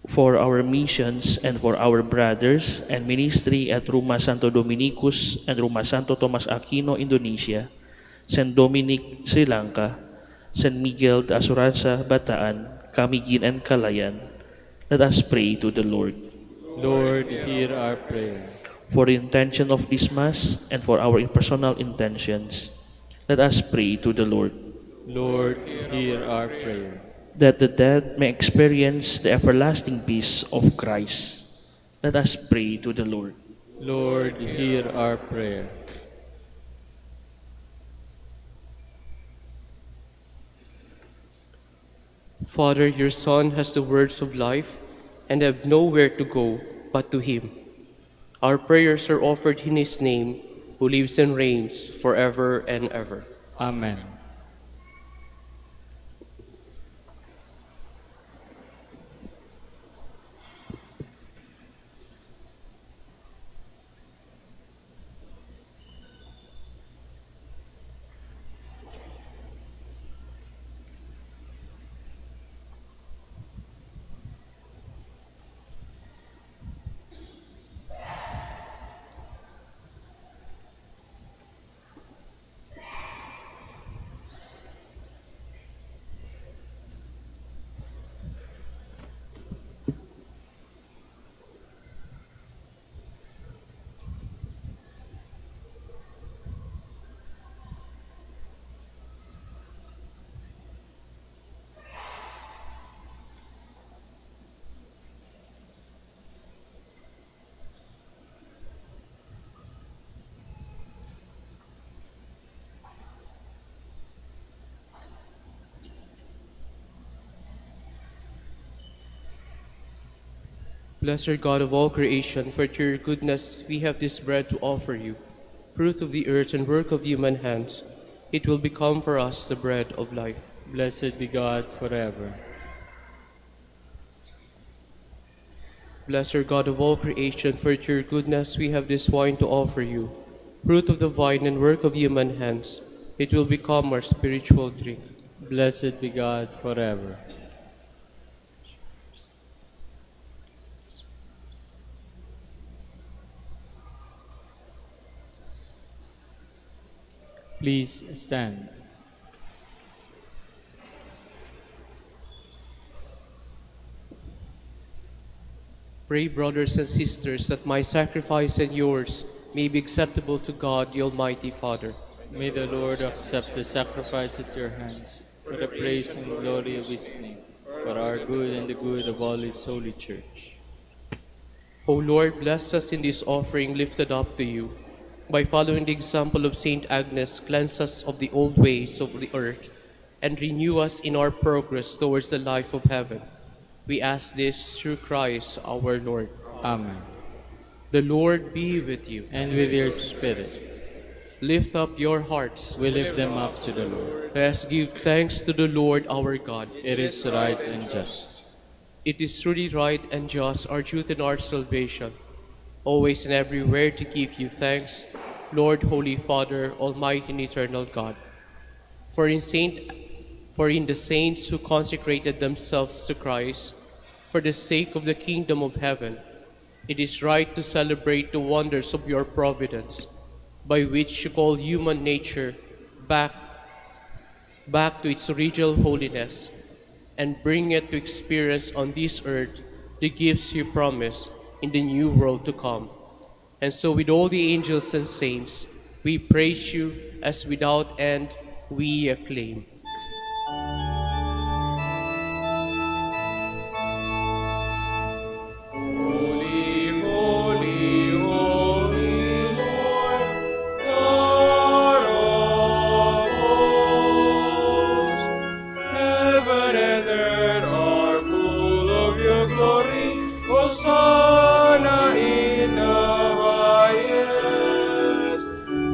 For our missions and for our brothers and ministry at Rumah Santo Dominicus and Rumah Santo Tomas Aquino, Indonesia, St. Dominic, Sri Lanka, St. Miguel de Asurasa, Bataan, Camiguin, and Calayan, let us pray to the Lord. Lord, hear our prayer. For the intention of this Mass and for our personal intentions, let us pray to the Lord. Lord, hear our prayer. That the dead may experience the everlasting peace of Christ. Let us pray to the Lord. Lord, hear our prayer. Father, your Son has the words of life and have nowhere to go but to Him. Our prayers are offered in His name, who lives and reigns forever and ever. Amen. Blessed God of all creation, for to your goodness we have this bread to offer you, fruit of the earth and work of human hands. It will become for us the bread of life. Blessed be God forever. Blessed God of all creation, for to your goodness we have this wine to offer you, fruit of the vine and work of human hands. It will become our spiritual drink. Blessed be God forever. Please stand. Pray, brothers and sisters, that my sacrifice and yours may be acceptable to God, the Almighty Father. May the Lord accept the sacrifice at your hands for the praise and glory of his name, for our good and the good of all his holy church. O Lord, bless us in this offering lifted up to you. By following the example of Saint Agnes, cleanse us of the old ways of the earth and renew us in our progress towards the life of heaven. We ask this through Christ our Lord. Amen. The Lord be with you. And with your spirit, Lift up your hearts. we lift them up to the Lord. Let us give thanks to the Lord our God. It is right and just. It is truly right and just, our truth and our salvation, always and everywhere to give you thanks, Lord, Holy Father, Almighty and Eternal God. For in the saints who consecrated themselves to Christ, for the sake of the kingdom of heaven, it is right to celebrate the wonders of your providence, by which you call human nature back to its original holiness, and bring it to experience on this earth the gifts you promise in the new world to come. And so with all the angels and saints, we praise you as without end we acclaim. Holy, holy, holy Lord, God of hosts. Heaven and earth are full of your glory. Hosanna in the highest.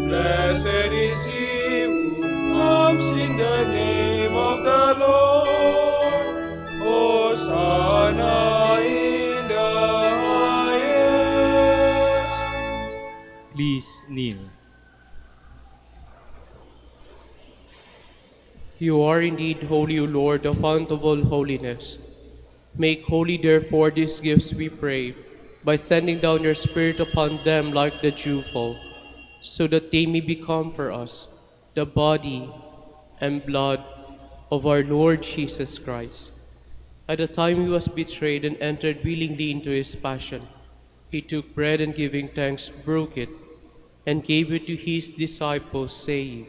Blessed is he who comes in the name of the Lord. Hosanna in the highest. Please kneel. You are indeed holy, O Lord, the fount of all holiness. Make holy, therefore, these gifts, we pray, by sending down your Spirit upon them like the dewfall, so that they may become for us the body and blood of our Lord Jesus Christ. At the time he was betrayed and entered willingly into his passion, he took bread and giving thanks, broke it, and gave it to his disciples, saying,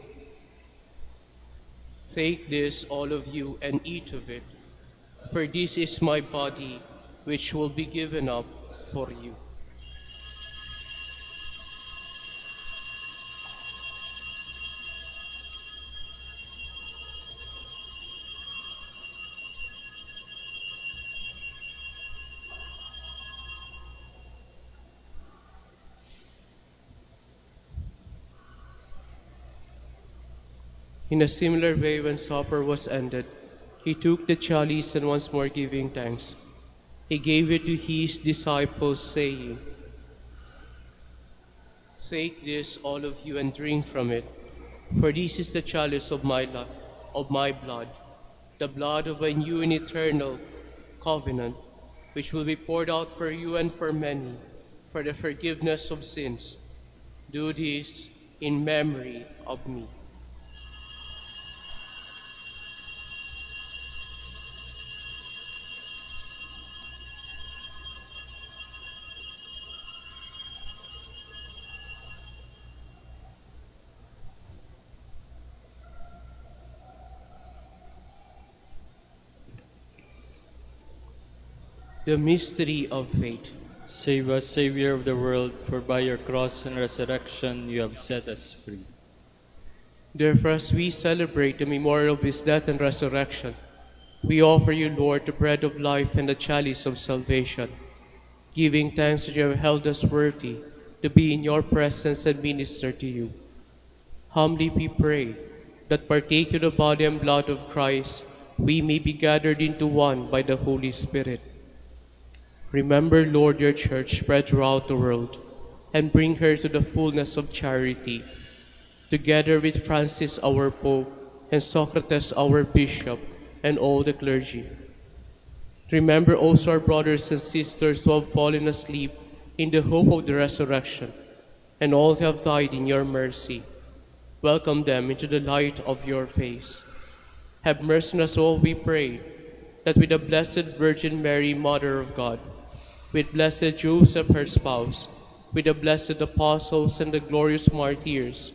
"Take this, all of you, and eat of it, for this is my body, which will be given up for you." In a similar way, when supper was ended, he took the chalice and once more giving thanks, he gave it to his disciples, saying, "Take this, all of you, and drink from it, for this is the chalice of my blood, the blood of a new and eternal covenant, which will be poured out for you and for many, for the forgiveness of sins. Do this in memory of me." The mystery of faith. Save us, Savior of the world, for by your cross and resurrection you have set us free. Therefore, as we celebrate the memorial of his death and resurrection, we offer you, Lord, the bread of life and the chalice of salvation. giving thanks that you have held us worthy to be in your presence and minister to you. Humbly we pray that partaking of the body and blood of Christ, we may be gathered into one by the Holy Spirit. Remember, Lord, your church spread throughout the world, and bring her to the fullness of charity, together with Francis our Pope, and Socrates our Bishop, and all the clergy. Remember also our brothers and sisters who have fallen asleep in the hope of the resurrection, and all who have died in your mercy. Welcome them into the light of your face. Have mercy on us all, we pray, that with the Blessed Virgin Mary, Mother of God, with blessed Joseph, her spouse, with the blessed apostles and the glorious martyrs,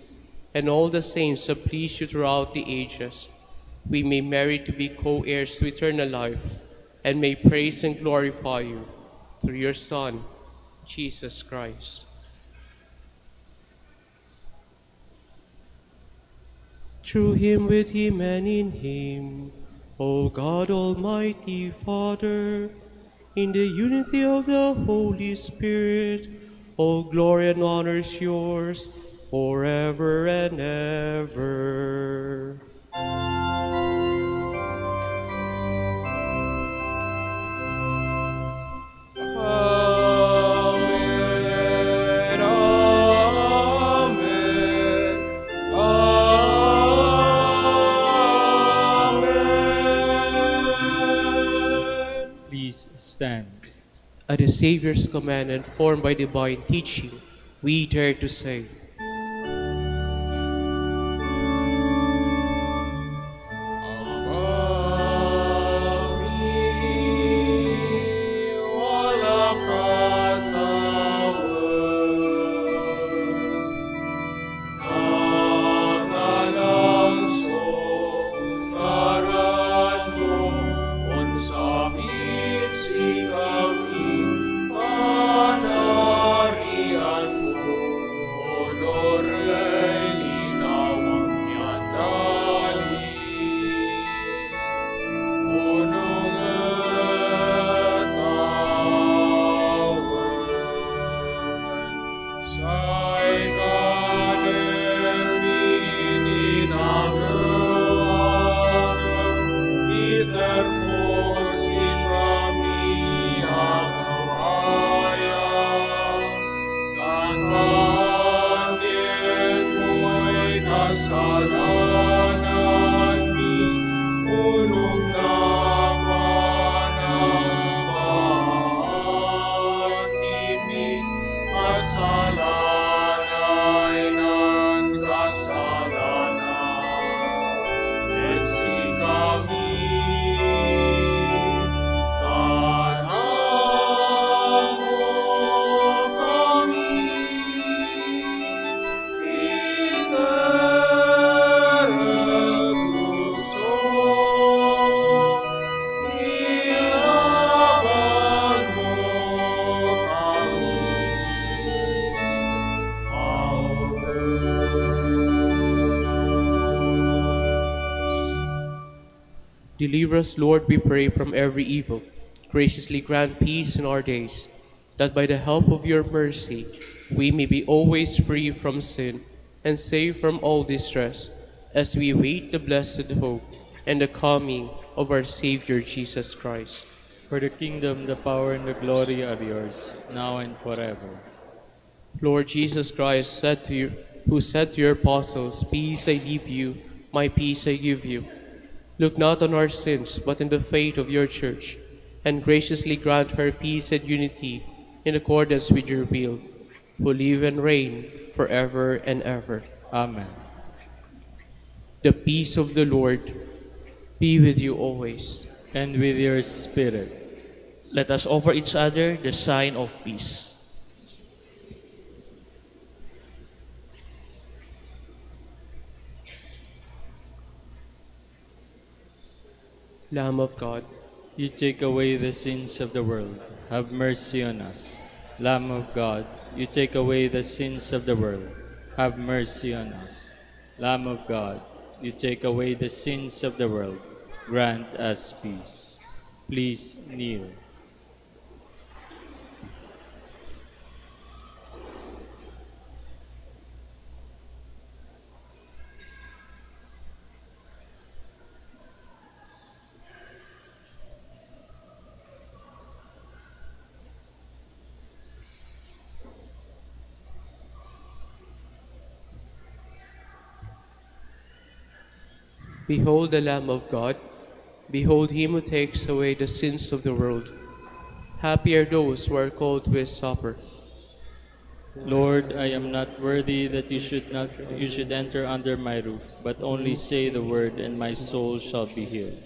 and all the saints who please you throughout the ages, we may merit to be co-heirs to eternal life, and may praise and glorify you through your Son, Jesus Christ. Through him, with him, and in him, O God, Almighty Father, in the unity of the Holy Spirit, all glory and honor is yours forever and ever. Amen, amen, amen. Please stand. At the Savior's command and formed by divine teaching, we dare to say, deliver us, Lord, we pray, from every evil. Graciously grant peace in our days, that by the help of your mercy we may be always free from sin and safe from all distress, as we await the blessed hope and the coming of our Savior Jesus Christ. For the kingdom, the power, and the glory are yours, now and forever. Lord Jesus Christ, who said to your apostles, "Peace I leave you, my peace I give you," look not on our sins, but in the faith of your church, and graciously grant her peace and unity in accordance with your will, who live and reign forever and ever. Amen. The peace of the Lord be with you always. And with your spirit. Let us offer each other the sign of peace. Lamb of God, You take away the sins of the world. Have mercy on us. Lamb of God, you take away the sins of the world. Have mercy on us. Lamb of God, you take away the sins of the world. Grant us peace. Please kneel. Behold the Lamb of God. Behold him who takes away the sins of the world. Happy are those who are called to his supper. Lord, I am not worthy that you should enter under my roof, but only say the word, and my soul shall be healed.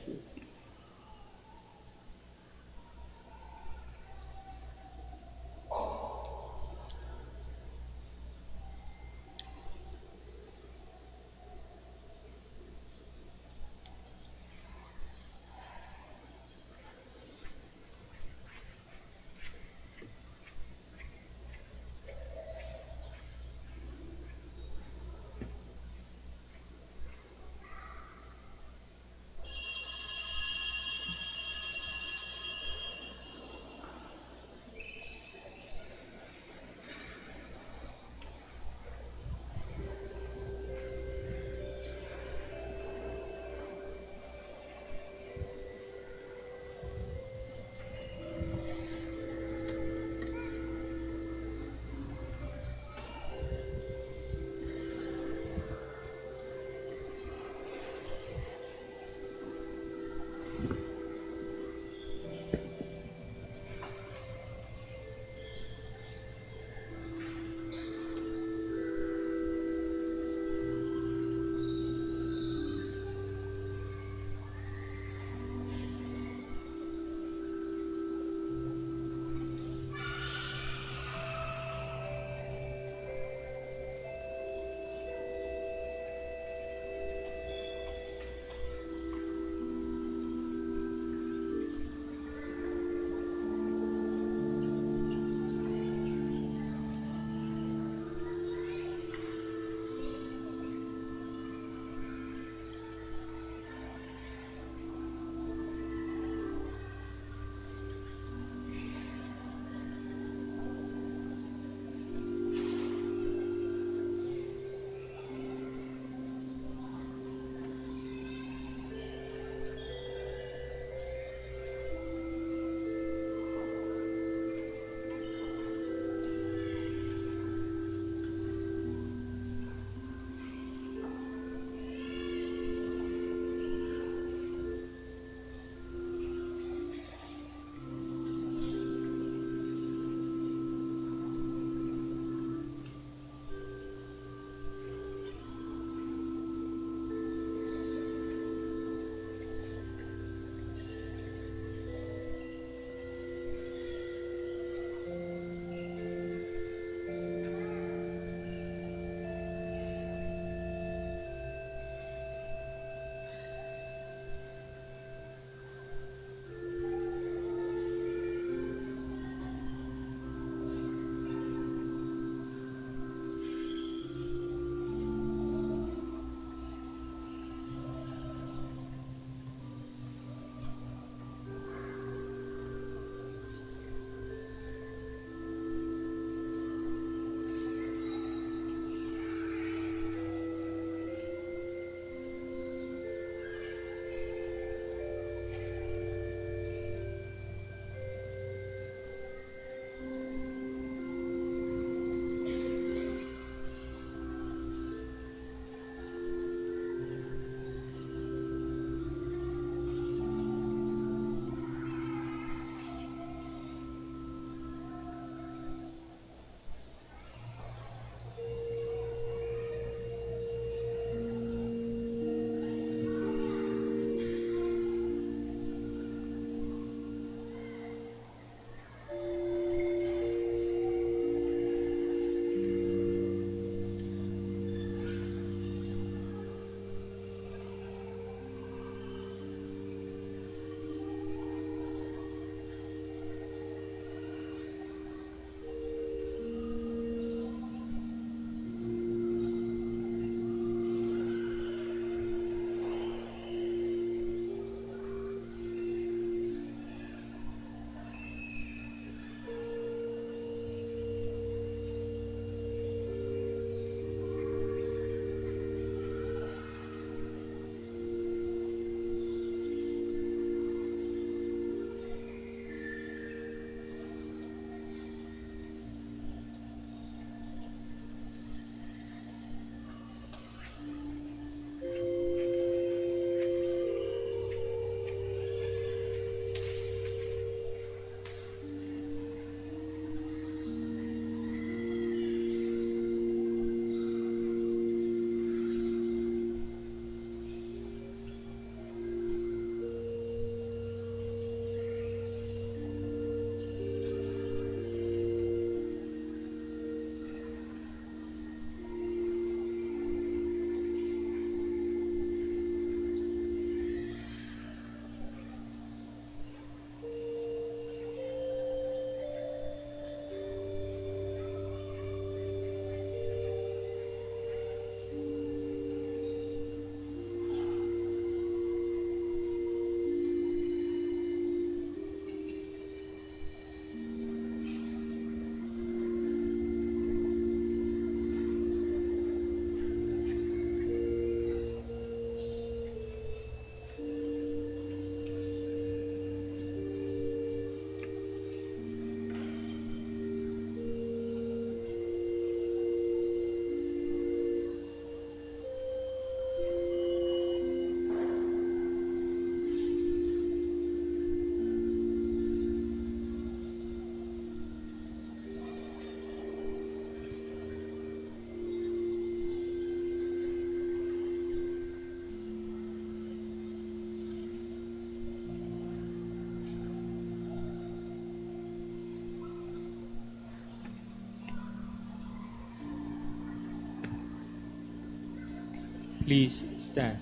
Please stand.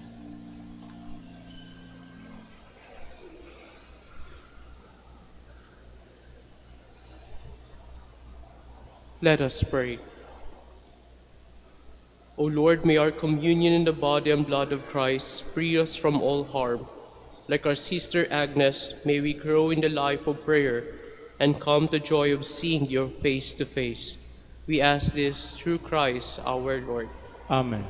Let us pray. O Lord, may our communion in the body and blood of Christ free us from all harm. Like our sister Agnes, may we grow in the life of prayer and come to joy of seeing you face to face. We ask this through Christ our Lord. Amen.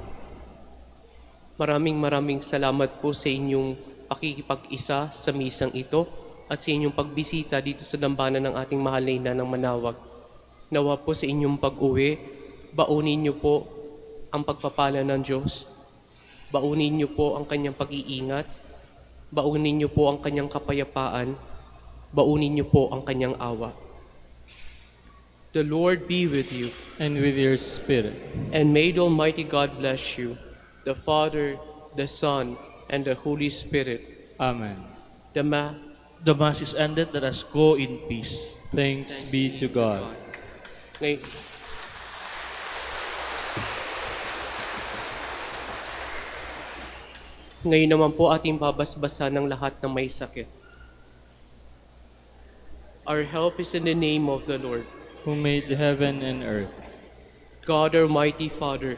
Maraming salamat po sa inyong pakikipag-isa sa misang ito at sa inyong pagbisita dito sa dambana ng ating mahal na ina ng Manaoag. Nawa po sa inyong pag-uwi, baunin niyo po ang pagpapala ng Diyos. Baunin niyo po ang kanyang pag-iingat. Baunin niyo po ang kanyang kapayapaan. Baunin niyo po ang kanyang awa. The Lord be with you. And with your spirit. And may the Almighty God bless you, the Father, the Son, and the Holy Spirit. Amen. The Mass is ended. Let us go in peace. Thanks be to God. Ngayon naman po ating babasbasa ng lahat ng may sakit. Our help is in the name of the Lord, who made heaven and earth. God, our mighty Father,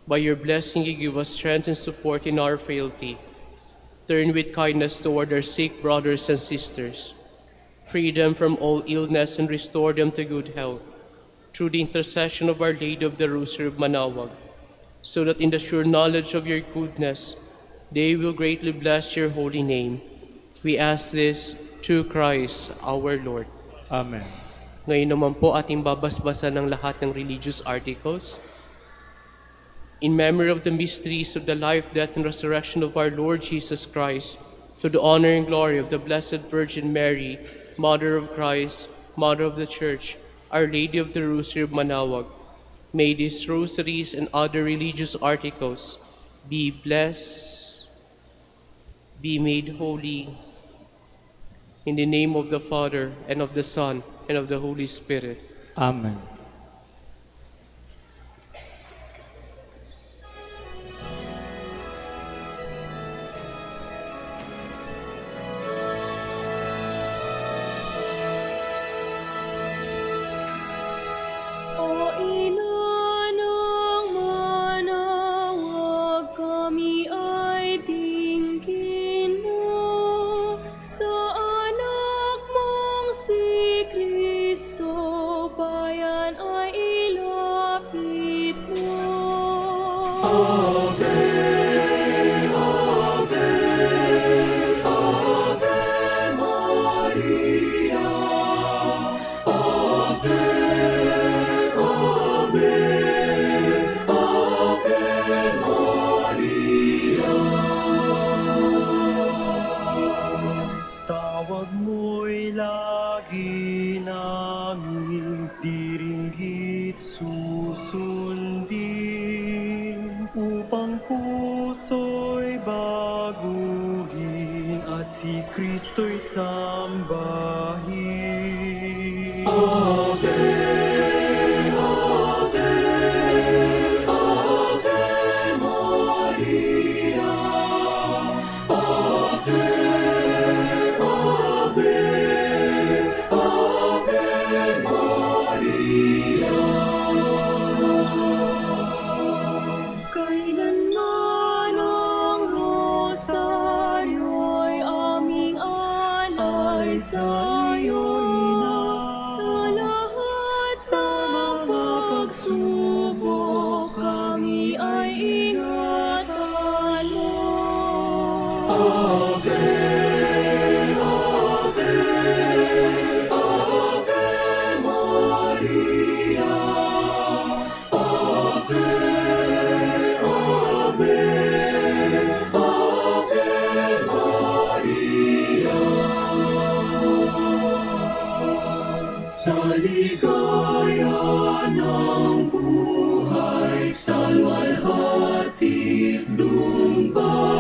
by your blessing you give us strength and support in our frailty. Turn with kindness toward our sick brothers and sisters. Free them from all illness and restore them to good health, through the intercession of Our Lady of the Rosary of Manaoag, so that in the sure knowledge of your goodness, they will greatly bless your holy name. We ask this through Christ our Lord. Amen. Ngayon naman po ating babasbasa ng lahat ng religious articles. In memory of the mysteries of the life, death, and resurrection of our Lord Jesus Christ, to the honor and glory of the Blessed Virgin Mary, Mother of Christ, Mother of the Church, Our Lady of the Rosary of Manaoag, may these rosaries and other religious articles be blessed, be made holy, in the name of the Father, and of the Son, and of the Holy Spirit. Amen. O ina ng Manaoag, kami ay dinggin mo sa anak mong si Kristo, bayan ay ilapit mo. Ave, Ave, Ave Maria, Ave. Tawag mo'y lagi naming diringgit susundin, upang puso'y baguhin at si Kristo'y sambahin. Ave, Ave, Ave Maria, Ave, Ave, Ave Maria. Kailanman ang rosaryo'y aming alay sa iyo, Ina. Sa lahat ng pagsubok, kami ay ingatan mo. Ave, Ave, Ave Maria, Ave, Ave, Ave Maria. Sa ligaya ng buhay, sa luwalhati lumba,